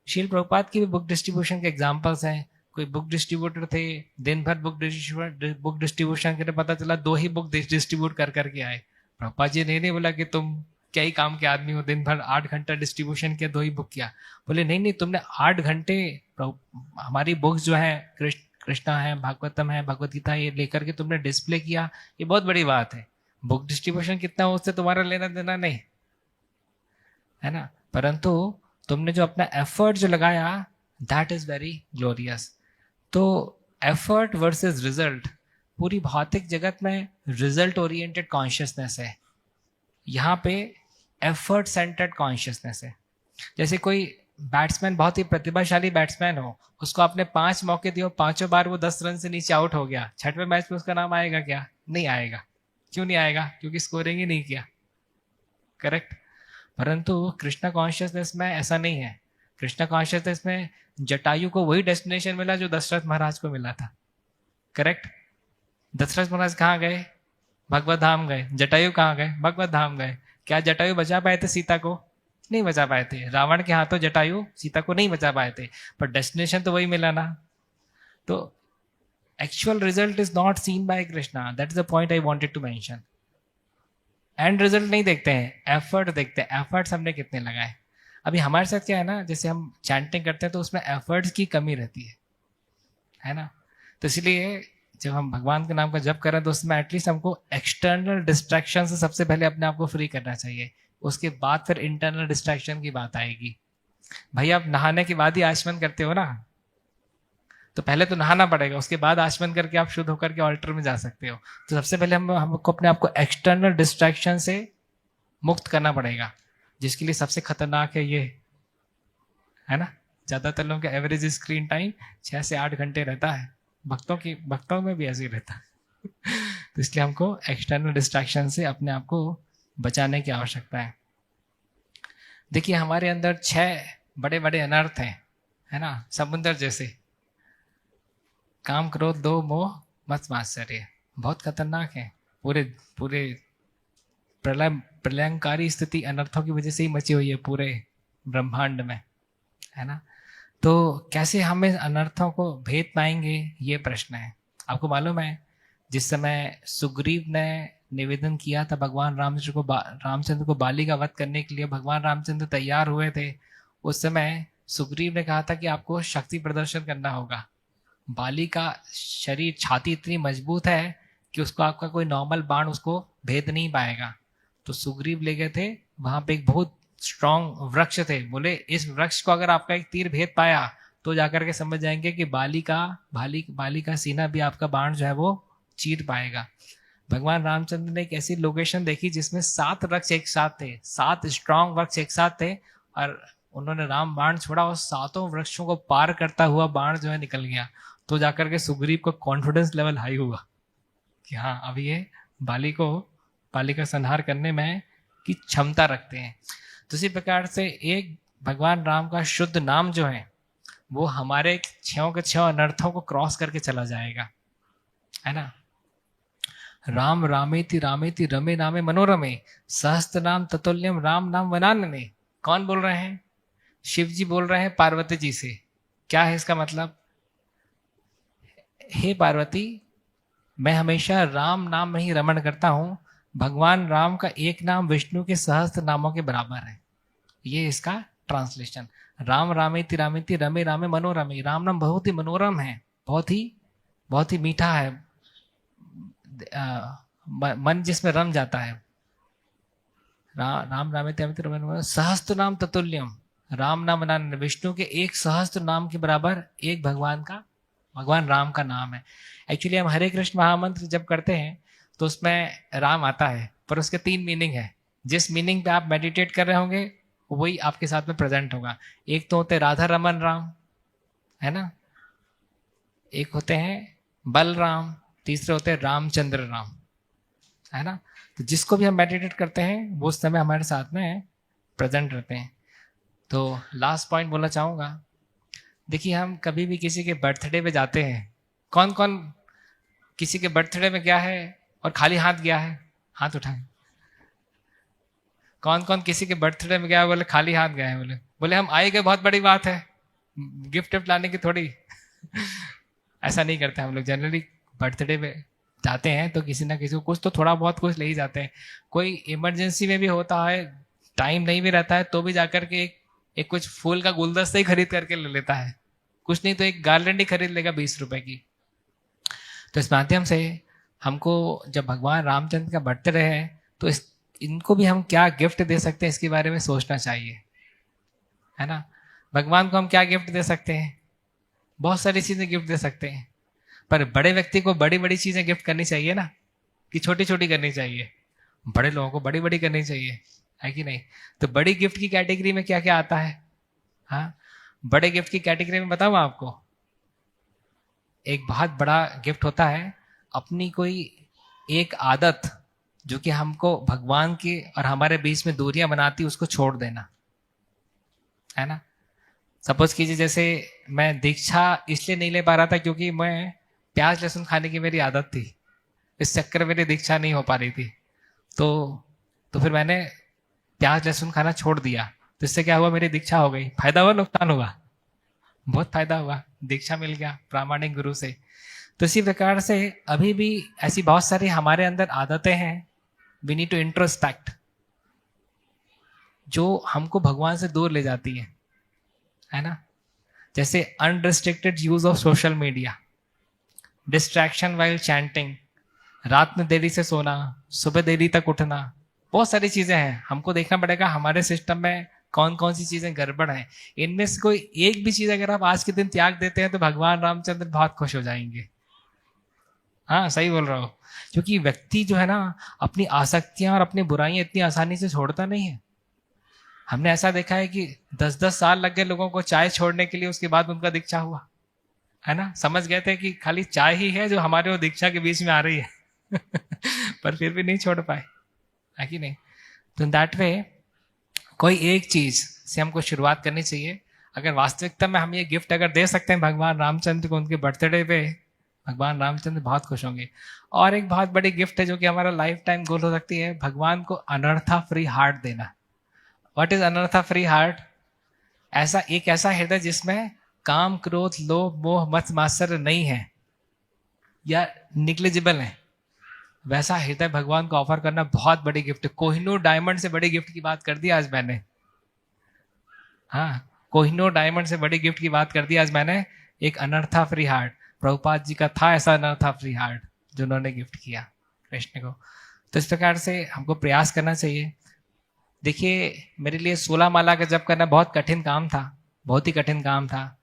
शील प्रभुपाद की भी बुक डिस्ट्रीब्यूशन के एग्जाम्पल्स हैं। कोई बुक डिस्ट्रीब्यूटर थे, दिन भर बुक डिस्ट्रीब्यूशन के, पता चला 2 ही बुक डिस्ट्रीब्यूट कर करके आए। प्रभुपाद जी ने नहीं बोला कि तुम क्या ही काम के आदमी हो, दिन भर 8 घंटा डिस्ट्रीब्यूशन किया, 2 ही बुक किया। बोले नहीं नहीं, तुमने 8 घंटे हमारी बुक्स जो है, कृष्णा है, भागवतम है, भगवत गीता, ये लेकर के तुमने डिस्प्ले किया, ये बहुत बड़ी बात है। बुक डिस्ट्रीब्यूशन कितना हो उससे तुम्हारा लेना देना नहीं, है ना, परंतु तुमने जो अपना एफर्ट जो लगाया, दैट इज वेरी ग्लोरियस। तो एफर्ट वर्सेस रिजल्ट, पूरी भौतिक जगत में रिजल्ट ओरिएंटेड कॉन्शियसनेस है, यहाँ पे एफर्ट सेंटर्ड कॉन्शियसनेस है। जैसे कोई बैट्समैन, बहुत ही प्रतिभाशाली बैट्समैन हो, उसको आपने 5 मौके दिए, 5 बार वो 10 रन से नीचे आउट हो गया, 6वें मैच में उसका नाम आएगा क्या? नहीं आएगा। क्यों नहीं आएगा? क्योंकि स्कोरिंग ही नहीं किया, करेक्ट। परंतु कृष्णा कॉन्शियसनेस में ऐसा नहीं है। कृष्णा कॉन्शियसनेस में जटायु को वही डेस्टिनेशन मिला जो दशरथ महाराज को मिला था, करेक्ट। दशरथ महाराज कहाँ गए? भगवत धाम गए। जटायु कहाँ गए? भगवत धाम गए। क्या जटायु बचा पाए थे सीता को? नहीं बचा पाए थे। रावण के हाथों जटायु सीता को नहीं बचा पाए थे, पर डेस्टिनेशन तो वही मिला ना। तो actual result is not seen by Krishna, that is the point I wanted to mention. And result नहीं देखते हैं, एफर्ट देखते हैं, एफर्ट्स हमने कितने लगाए। अभी हमारे साथ क्या है ना, जैसे हम चैंटिंग करते हैं तो उसमें एफर्ट्स की कमी रहती है ना। तो इसलिए जब हम भगवान के नाम का जप करें तो उसमें एटलीस्ट हमको एक्सटर्नल डिस्ट्रैक्शन से सबसे पहले अपने आप को फ्री करना चाहिए, उसके बाद फिर इंटरनल डिस्ट्रैक्शन की बात आएगी। भाई आप नहाने के बाद ही आचमन करते हो ना, तो पहले तो नहाना पड़ेगा, उसके बाद आचमन करके आप शुद्ध होकर के ऑल्टर में जा सकते हो। तो सबसे पहले हमको अपने आप को एक्सटर्नल डिस्ट्रैक्शन से मुक्त करना पड़ेगा, जिसके लिए सबसे खतरनाक है ये, है ना। ज्यादातर लोगों का एवरेज स्क्रीन टाइम 6 से 8 घंटे रहता है, भक्तों में भी ऐसे ही रहता है। तो इसलिए हमको एक्सटर्नल डिस्ट्रैक्शन से अपने आप को बचाने की आवश्यकता है। देखिए हमारे अंदर 6 बड़े बड़े अनर्थ हैं, है ना, समुद्र जैसे। काम, क्रोध, दो, मोह, मत मात्सर्य, बहुत खतरनाक है। पूरे पूरे प्रलयंकारी स्थिति अनर्थों की वजह से ही मची हुई है पूरे ब्रह्मांड में, है ना। तो कैसे हम इस अनर्थों को भेद पाएंगे, ये प्रश्न है। आपको मालूम है जिस समय सुग्रीव ने निवेदन किया था भगवान रामचंद्र को बाली का वध करने के लिए, भगवान रामचंद्र तैयार हुए थे, उस समय सुग्रीव ने कहा था कि आपको शक्ति प्रदर्शन करना होगा। बाली का शरीर, छाती इतनी मजबूत है कि उसको आपका कोई नॉर्मल बाण उसको भेद नहीं पाएगा। तो सुग्रीव ले गए थे वहां पे, एक बहुत स्ट्रॉन्ग वृक्ष थे, बोले इस वृक्ष को अगर आपका एक तीर भेद पाया तो जाकर के समझ जाएंगे कि बाली का सीना भी आपका बाण जो है वो चीर पाएगा। भगवान रामचंद्र ने एक ऐसी लोकेशन देखी जिसमें 7 वृक्ष एक साथ थे, 7 स्ट्रॉन्ग वृक्ष एक साथ थे, और उन्होंने राम बाण छोड़ा और 7 वृक्षों को पार करता हुआ बाण जो है निकल गया। तो जाकर के सुग्रीव को कॉन्फिडेंस लेवल हाई हुआ कि हाँ अभी ये बाली का संहार करने में की क्षमता रखते हैं। तो इसी प्रकार से एक भगवान राम का शुद्ध नाम जो है वो हमारे 6 के 6 अनर्थों को क्रॉस करके चला जाएगा, है ना। राम रामेति रामेति रमे रामे मनोरमे सहस्त्र नाम ततुल्यम राम नाम वनानने। कौन बोल रहे हैं? शिव जी बोल रहे हैं पार्वती जी से। क्या है इसका मतलब? हे पार्वती, मैं हमेशा राम नाम में ही रमण करता हूं, भगवान राम का एक नाम विष्णु के सहस्त्र नामों के बराबर है। ये इसका ट्रांसलेशन। राम रामेति रामेति रमे रामे मनोरमे। राम नाम बहुत ही मनोरम है, बहुत ही मीठा है, मन जिसमें रम जाता है। राम रामेति रामेति रमे रमे सहस्त्र नाम ततुल्यम, राम नाम विष्णु के एक सहस्त्र नाम के बराबर एक भगवान राम का नाम है। एक्चुअली हम हरे कृष्ण महामंत्र जब करते हैं तो उसमें राम आता है, पर उसके 3 मीनिंग है। जिस मीनिंग पे आप मेडिटेट कर रहे होंगे वही आपके साथ में प्रेजेंट होगा। एक तो होते राधा रमन राम, है ना, एक होते हैं बलराम, तीसरे होते हैं रामचंद्र राम, है ना। तो जिसको भी हम मेडिटेट करते हैं वो उस समय हमारे साथ में प्रेजेंट रहते हैं। तो लास्ट पॉइंट बोलना चाहूँगा, देखिए हम कभी भी किसी के बर्थडे पे जाते हैं, कौन कौन किसी के बर्थडे में गया है और खाली हाथ गया है? हाथ उठाएं। कौन कौन किसी के बर्थडे में गया है, बोले खाली हाथ गए हैं? बोले हम आए गए बहुत बड़ी बात है, गिफ्ट विफ्ट लाने की थोड़ी। ऐसा नहीं करते हम लोग। जनरली बर्थडे पे जाते हैं तो किसी ना किसी को कुछ तो थोड़ा बहुत कुछ ले ही जाते हैं। कोई इमरजेंसी में भी होता है, टाइम नहीं भी रहता है, तो भी जाकर के एक कुछ फूल का गुलदस्ता ही खरीद करके ले लेता है, कुछ नहीं तो एक गार्लैंड ही खरीद लेगा 20 रुपए की। तो इस माध्यम से हमको जब भगवान रामचंद्र का बर्थडे है तो इनको भी हम क्या गिफ्ट दे सकते हैं इसके बारे में सोचना चाहिए, है ना। भगवान को हम क्या गिफ्ट दे सकते हैं? बहुत सारी चीजें गिफ्ट दे सकते हैं, पर बड़े व्यक्ति को बड़ी बड़ी चीजें गिफ्ट करनी चाहिए ना, कि छोटी छोटी करनी चाहिए? बड़े लोगों को बड़ी बड़ी करनी चाहिए, है कि नहीं। तो बड़ी गिफ्ट की कैटेगरी में क्या क्या आता है? हाँ, बड़े गिफ्ट की कैटेगरी में बताऊं आपको, एक बहुत बड़ा गिफ्ट होता है अपनी कोई एक आदत जो कि हमको भगवान की और हमारे बीच में दूरियां बनाती, उसको छोड़ देना, है ना। सपोज कीजिए जैसे मैं दीक्षा इसलिए नहीं ले पा रहा था क्योंकि मैं प्याज लहसुन खाने की मेरी आदत थी, इस चक्कर में मेरी दीक्षा नहीं हो पा रही थी। तो फिर मैंने प्याज लहसुन खाना छोड़ दिया, तो इससे क्या हुआ, मेरी दीक्षा हो गई। फायदा हुआ नुकसान हुआ? बहुत फायदा हुआ, दीक्षा मिल गया प्रामाणिक गुरु से। तो इसी प्रकार से अभी भी ऐसी बहुत सारी हमारे अंदर आदतें हैं, वी नीड टू इंट्रोस्पेक्ट, जो हमको भगवान से दूर ले जाती है ना। जैसे unrestricted use of social media, distraction while chanting, रात में देरी से सोना, सुबह देरी तक उठना, बहुत सारी चीजें हैं। हमको देखना पड़ेगा हमारे सिस्टम में कौन कौन सी चीजें गड़बड़ हैं। इनमें से कोई एक भी चीज अगर आप आज के दिन त्याग देते हैं तो भगवान रामचंद्र बहुत खुश हो जाएंगे। हाँ, सही बोल रहा हो। क्योंकि व्यक्ति जो है ना, अपनी आसक्तियां और अपनी बुराइयां इतनी आसानी से छोड़ता नहीं है। हमने ऐसा देखा है कि 10-10 साल लग गए लोगों को चाय छोड़ने के लिए, उसके बाद उनका दीक्षा हुआ, है ना। समझ गए थे कि खाली चाय ही है जो हमारे वो दीक्षा के बीच में आ रही है। पर फिर भी नहीं छोड़ पाए, है कि नहीं। तो इन दैट वे कोई एक चीज से हमको शुरुआत करनी चाहिए। अगर वास्तविकता में हम ये गिफ्ट अगर दे सकते हैं भगवान रामचंद्र को उनके बर्थडे पे, भगवान रामचंद्र बहुत खुश होंगे। और एक बहुत बड़ी गिफ्ट है जो कि हमारा लाइफ टाइम गोल हो सकती है, भगवान को अनर्था फ्री हार्ट देना। व्हाट इज अनर्था फ्री हार्ट? ऐसा हृदय जिसमें काम क्रोध लोभ मोह मत मात्सर्य नहीं है या निग्लिजिबल है, वैसा हृदय भगवान को ऑफर करना बहुत बड़ी गिफ्ट है। कोहिनूर डायमंड से बड़ी गिफ्ट की बात कर दी आज मैंने। हाँ, कोहिनूर डायमंड से बड़ी गिफ्ट की बात कर दी आज मैंने, एक अनर्था फ्री हार्ट। प्रभुपाद जी का था ऐसा अनर्था फ्री हार्ट जो उन्होंने गिफ्ट किया कृष्ण को। तो इस प्रकार से हमको प्रयास करना चाहिए। देखिए, मेरे लिए 16 माला का जप करना बहुत कठिन काम था, बहुत ही कठिन काम था।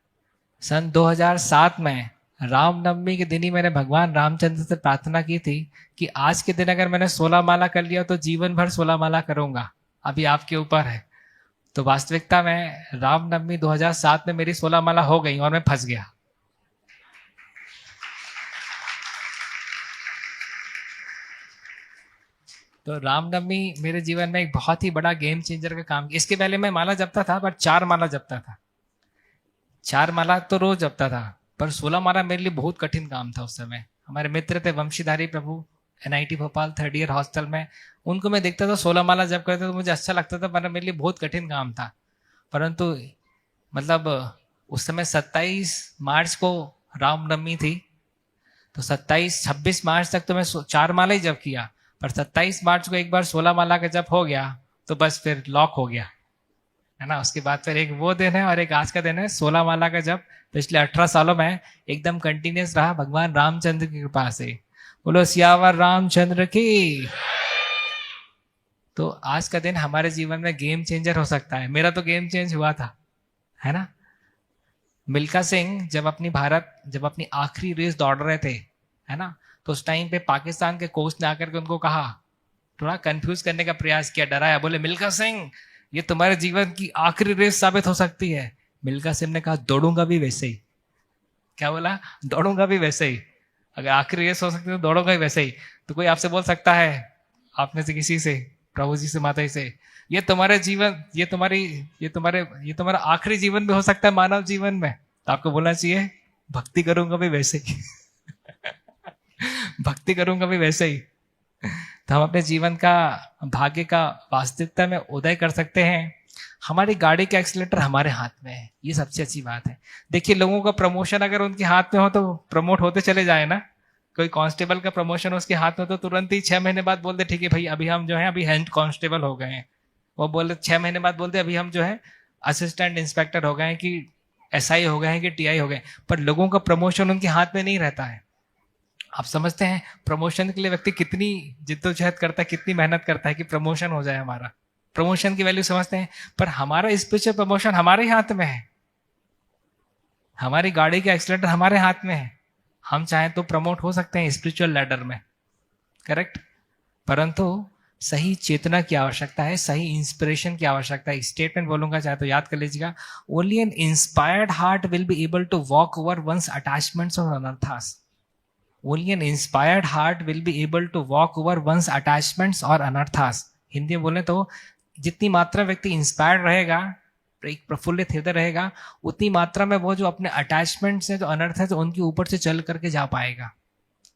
सन 2007 में रामनवमी के दिन ही मैंने भगवान रामचंद्र से प्रार्थना की थी कि आज के दिन अगर मैंने 16 माला कर लिया तो जीवन भर 16 माला करूंगा, अभी आपके ऊपर है। तो वास्तविकता में रामनवमी 2007 में मेरी 16 माला हो गई और मैं फंस गया। तो रामनवमी मेरे जीवन में एक बहुत ही बड़ा गेम चेंजर का काम किया। इसके पहले मैं माला जपता था, पर 4 माला जपता था। 4 माला तो रोज जपता था, पर 16 माला मेरे लिए बहुत कठिन काम था उस समय। हमारे मित्र थे वंशीधारी प्रभु, NIT Bhopal 3rd year hostel में, उनको मैं देखता था 16 माला जप करते तो मुझे अच्छा लगता था, पर मेरे लिए बहुत कठिन काम था। परंतु मतलब उस समय 27 मार्च को रामनवमी थी, तो 26 मार्च तक तो मैं 4 माला ही जप किया, पर 27 मार्च को एक बार 16 माला का जप हो गया तो बस फिर लॉक हो गया, है ना। उसके बाद फिर एक वो दिन है और एक आज का दिन है, 16 माला का जप पिछले 18 सालों में एकदम कंटिन्यूस रहा भगवान रामचंद्र की कृपा से। बोलो सियावर रामचंद्र की। तो आज का दिन हमारे जीवन में गेम चेंजर हो सकता है। मेरा तो गेम चेंज हुआ था, है ना। मिल्खा सिंह जब अपनी आखिरी रेस दौड़ रहे थे, है ना, तो उस टाइम पे पाकिस्तान के कोच ने आकर के उनको कहा, थोड़ा कंफ्यूज करने का प्रयास किया, डराया, बोले मिल्खा सिंह ये तुम्हारे जीवन की आखिरी रेस साबित हो सकती है। मिल्खा सिंह ने कहा दौड़ूंगा भी वैसे ही, क्या बोला? दौड़ूंगा भी वैसे ही। अगर आखिरी रेस हो सकती है तो दौड़ूंगा ही वैसे ही। तो कोई आपसे बोल सकता है, आप में से किसी से, प्रभु जी से, माता जी से, ये तुम्हारे जीवन, ये तुम्हारा आखिरी जीवन भी हो सकता है मानव जीवन में, तो आपको बोलना चाहिए भक्ति करूंगा भी वैसे ही। भक्ति करूंगा भी वैसे ही। तो हम अपने जीवन का, भाग्य का वास्तविकता में उदय कर सकते हैं। हमारी गाड़ी का एक्सीलेटर हमारे हाथ में है, ये सबसे अच्छी बात है। देखिए, लोगों का प्रमोशन अगर उनके हाथ में हो तो प्रमोट होते चले जाए ना। कोई कांस्टेबल का प्रमोशन उसके हाथ में तो तुरंत ही 6 महीने बाद बोलते ठीक है भाई, अभी हम जो है अभी हेड कांस्टेबल हो गए हैं। वो बोले 6 महीने बाद बोलते अभी हम जो है असिस्टेंट इंस्पेक्टर हो गए हैं, कि एसआई हो गए हैं, कि टीआई हो गए। पर लोगों का प्रमोशन उनके हाथ में नहीं रहता है। आप समझते हैं प्रमोशन के लिए व्यक्ति कितनी जिद्दोजहद करता है, कितनी मेहनत करता है कि प्रमोशन हो जाए हमारा। प्रमोशन की वैल्यू समझते हैं। पर हमारा स्पेशल प्रमोशन हमारे हाथ में है। हमारी गाड़ी का एक्सीलेटर हमारे हाथ में है। हम चाहें तो प्रमोट हो सकते हैं स्पिरिचुअल लैडर में, करेक्ट। परंतु सही चेतना की आवश्यकता है, सही इंस्पिरेशन की आवश्यकता है। स्टेटमेंट बोलूंगा चाहे तो याद कर लीजिएगा। Only an inspired heart will be able to walk over once attachments और अनर्थास। Only an inspired heart will be able to walk over one's attachments और अनर्थास। हिंदी में बोले तो जितनी मात्रा व्यक्ति इंस्पायर्ड रहेगा, एक प्रफुल्लित हृदय रहेगा, उतनी मात्रा में वो जो अपने अटैचमेंट्स हैं, जो अनर्थ है, तो उनके ऊपर से चल करके जा पाएगा।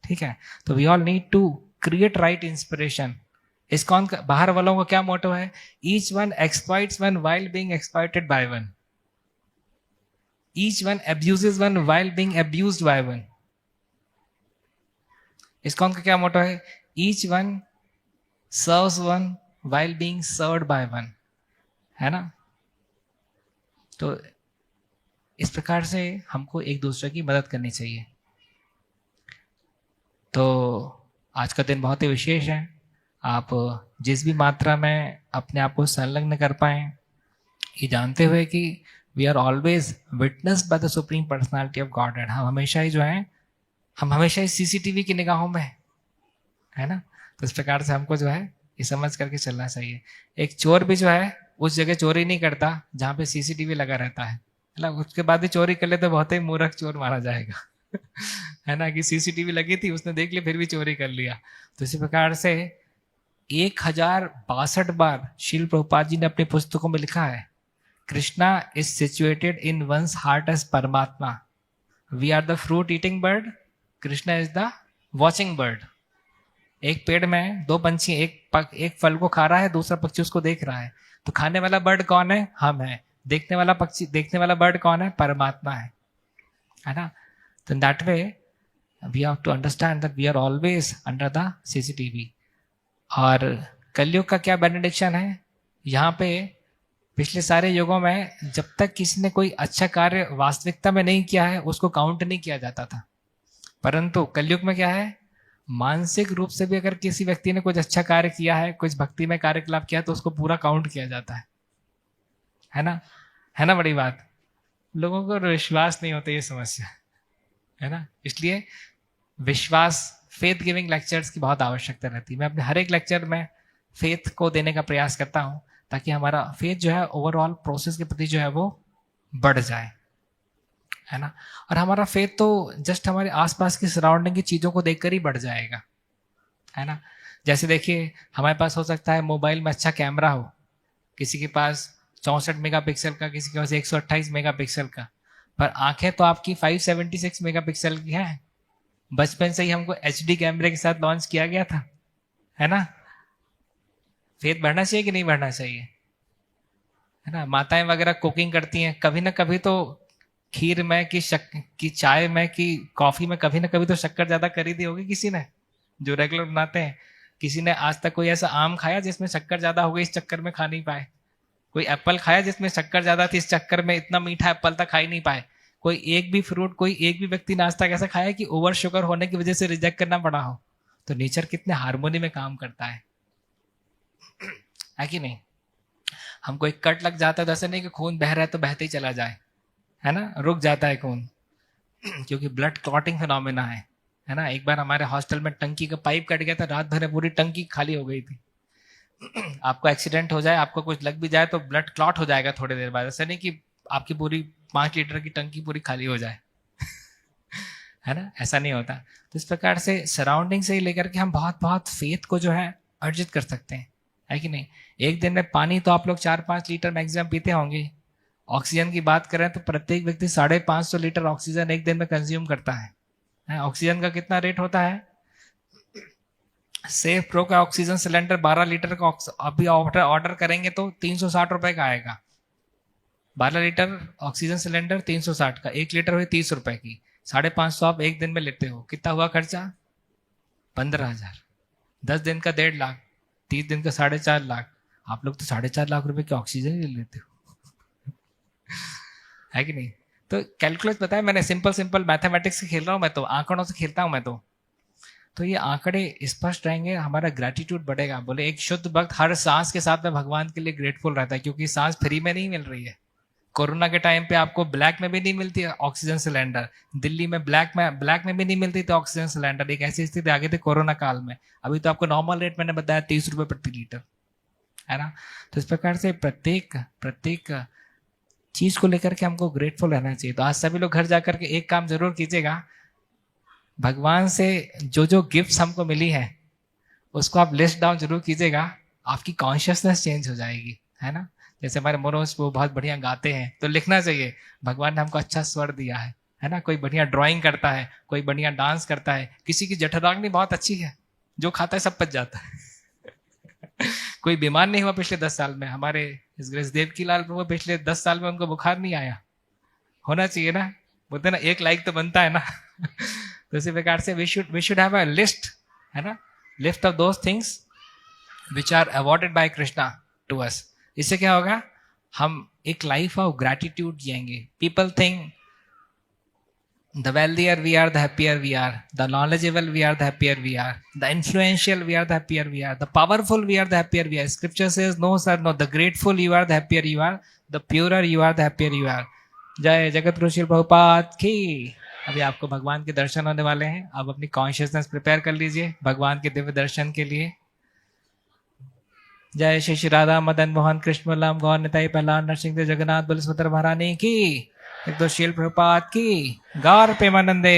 ठीक है। तो we all need to create right inspiration. ISKCON बाहर वालों का क्या मोटो है? Each one exploits one while being exploited by one. Each one abuses one while being abused by one. ISKCON का क्या मोटो है? Each one serves one while being served by one, है ना। तो इस प्रकार से हमको एक दूसरे की मदद करनी चाहिए। तो आज का दिन बहुत ही विशेष है। आप जिस भी मात्रा में अपने आप को संलग्न कर पाए, ये जानते हुए कि we are always witnessed by the supreme personality of God and हम हमेशा ही सीसीटीवी की निगाहों में है ना। तो इस प्रकार से हमको जो है ये समझ करके चलना चाहिए। एक चोर भी जो है उस जगह चोरी नहीं करता जहाँ पे सीसीटीवी लगा रहता है ना। उसके बाद भी चोरी कर ले तो बहुत ही मूर्ख चोर माना जाएगा। है ना, कि सीसीटीवी लगी थी, उसने देख लिया, फिर भी चोरी कर लिया। तो इसी प्रकार से 1062 बार शील प्रभुपाद जी ने अपनी पुस्तकों में लिखा है, Krishna is situated in one's heart as परमात्मा। We are the fruit eating bird, Krishna is the watching bird. एक पेड़ में दो पंछी, एक फल को खा रहा है, दूसरा पक्षी उसको देख रहा है। तो खाने वाला बर्ड कौन है? हम है। देखने वाला बर्ड कौन है? परमात्मा है ना। तो in that way we have to understand that we are always under the CCTV. और कलयुग का क्या बेनेडिक्शन है यहाँ पे? पिछले सारे युगों में जब तक किसी ने कोई अच्छा कार्य वास्तविकता में नहीं किया है, उसको काउंट नहीं किया जाता था। परंतु कलयुग में क्या है? मानसिक रूप से भी अगर किसी व्यक्ति ने कुछ अच्छा कार्य किया है, कुछ भक्ति में कार्यकलाप किया, तो उसको पूरा काउंट किया जाता है ना। है ना, बड़ी बात। लोगों को विश्वास नहीं होता, ये समस्या है ना। इसलिए विश्वास, फेथ गिविंग लेक्चर्स की बहुत आवश्यकता रहती है। मैं अपने हर एक लेक्चर में फेथ को देने का प्रयास करता हूँ, ताकि हमारा फेथ जो है ओवरऑल प्रोसेस के प्रति जो है वो बढ़ जाए, है ना। और हमारा फेथ तो जस्ट हमारे आसपास की सराउंडिंग की चीज़ों को देखकर ही बढ़ जाएगा, है ना। जैसे देखिए, हमारे पास हो सकता है मोबाइल में अच्छा कैमरा हो, किसी के पास 64 मेगापिक्सल का, किसी के पास 128 मेगापिक्सल का, पर आंखें तो आपकी 576 मेगापिक्सल की हैं। बचपन से ही हमको HD कैमरे के साथ लॉन्च किया गया था, है ना। फेथ बढ़ना चाहिए कि नहीं बढ़ना चाहिए, है ना। माताएं वगैरह कुकिंग करती हैं, कभी ना कभी तो खीर में कि चाय में कि कॉफी में कभी ना कभी तो शक्कर ज्यादा करी दी होगी किसी ने, जो रेगुलर बनाते हैं। किसी ने आज तक कोई ऐसा आम खाया जिसमें शक्कर ज्यादा हो गई, इस चक्कर में खा नहीं पाए? कोई एप्पल खाया जिसमें शक्कर ज्यादा थी, इस चक्कर में इतना मीठा एप्पल तक खा ही नहीं पाए? कोई एक भी फ्रूट, कोई एक भी व्यक्ति नाश्ता ऐसा खाया कि ओवर शुगर होने की वजह से रिजेक्ट करना पड़ा हो? तो नेचर कितने हार्मोनी में काम करता है कि नहीं। हमको एक कट लग जाता है तो ऐसा नहीं कि खून बह रहा है तो बहते ही चला जाए, है ना, रुक जाता है खून, क्योंकि ब्लड क्लॉटिंग फिनोमेना है ना। एक बार हमारे हॉस्टल में टंकी का पाइप कट गया था, रात भर में पूरी टंकी खाली हो गई थी। आपको एक्सीडेंट हो जाए, आपको कुछ लग भी जाए तो ब्लड क्लॉट हो जाएगा थोड़ी देर बाद, ऐसा नहीं कि आपकी पूरी 5 लीटर की टंकी पूरी खाली हो जाए। है ना, ऐसा नहीं होता। तो इस प्रकार से सराउंडिंग से ही लेकर के हम बहुत बहुत फेथ को जो है अर्जित कर सकते हैं, है कि नहीं। एक दिन में पानी तो आप लोग 4-5 लीटर मैक्सिमम पीते होंगे। ऑक्सीजन की बात करें तो प्रत्येक व्यक्ति 550 लीटर ऑक्सीजन एक दिन में कंज्यूम करता है। ऑक्सीजन का कितना रेट होता है? सेफ प्रो का ऑक्सीजन सिलेंडर 12 लीटर का अभी ऑर्डर करेंगे तो 360 रुपए का आएगा। 12 लीटर ऑक्सीजन सिलेंडर 360 का, 1 लीटर हुई 30 रुपए की, 550 आप एक दिन में लेते हो, कितना हुआ खर्चा? 15,000। 10 दिन का 1.5 लाख, 30 दिन का 4.5 लाख। आप लोग तो 4.5 लाख रुपए की ऑक्सीजन ही ले लेते हो, है कि नहीं। तो कैलकुलेट बताया मैंने, सिंपल सिंपल मैथमेटिक्स से खेल रहा हूं मैं, तो आंकड़ों से खेलता हूं मैं तो ये आंकड़े स्पष्ट रहेंगे, हमारा ग्रेटिट्यूड बढ़ेगा। बोले एक शुद्ध भक्त हर सांस के साथ में भगवान के लिए ग्रेटफुल रहता है, क्योंकि सांस फ्री में नहीं मिल रही है। कोरोना के टाइम पे आपको ब्लैक में भी नहीं मिलती ऑक्सीजन सिलेंडर, दिल्ली में ब्लैक में भी नहीं मिलती थी ऑक्सीजन सिलेंडर। एक ऐसी स्थिति आ गई थी कोरोना काल में। अभी तो आपको नॉर्मल रेट मैंने बताया 30 रुपए प्रति लीटर, है ना। तो इस प्रकार से प्रत्येक चीज को लेकर के हमको ग्रेटफुल रहना चाहिए। तो आज सभी लोग घर जाकर के एक काम जरूर कीजिएगा, भगवान से जो जो गिफ्ट्स हमको मिली है उसको आप लिस्ट डाउन जरूर कीजिएगा, आपकी कॉन्शियसनेस चेंज हो जाएगी, है ना। जैसे हमारे मनोज वो बहुत बढ़िया गाते हैं, तो लिखना चाहिए भगवान ने हमको अच्छा स्वर दिया है ना। कोई बढ़िया ड्राइंग करता है, कोई बढ़िया डांस करता है, किसी की जठराग्नि बहुत अच्छी है, जो खाता है सब पच जाता है कोई बीमार नहीं हुआ पिछले 10 साल में। हमारे इस ग्रेसदेव की लाल प्रभु पिछले 10 साल में उनको बुखार नहीं आया, होना चाहिए ना, बोलते ना एक लाइक तो बनता है ना तो इसी प्रकार से we should have a list, है ना, list of those things which are awarded by Krishna to us. इससे क्या होगा, हम एक लाइफ ऑफ ग्रैटिट्यूड जिएंगे। People think the wealthier we are, the happier we are, the knowledgeable we are, the happier we are, the influential we are, the happier we are, the powerful we are, the happier we are. Scripture says no sir, no, the grateful you are, the happier you are, the purer you are, the happier you are. जय जगत गुरु श्री प्रभुपाद की। अभी आपको भगवान के दर्शन होने वाले हैं, आप अपनी कॉन्शियसनेस प्रिपेयर कर लीजिए भगवान के दिव्य दर्शन के लिए। जय श्री श्री राधा मदन मोहन कृष्ण बलराम गौर निताई प्रहलाद नरसिंह जगन्नाथ बलसुंदर महारानी की, एक दो शील प्रभुपाद की, गौर प्रेमानंदे।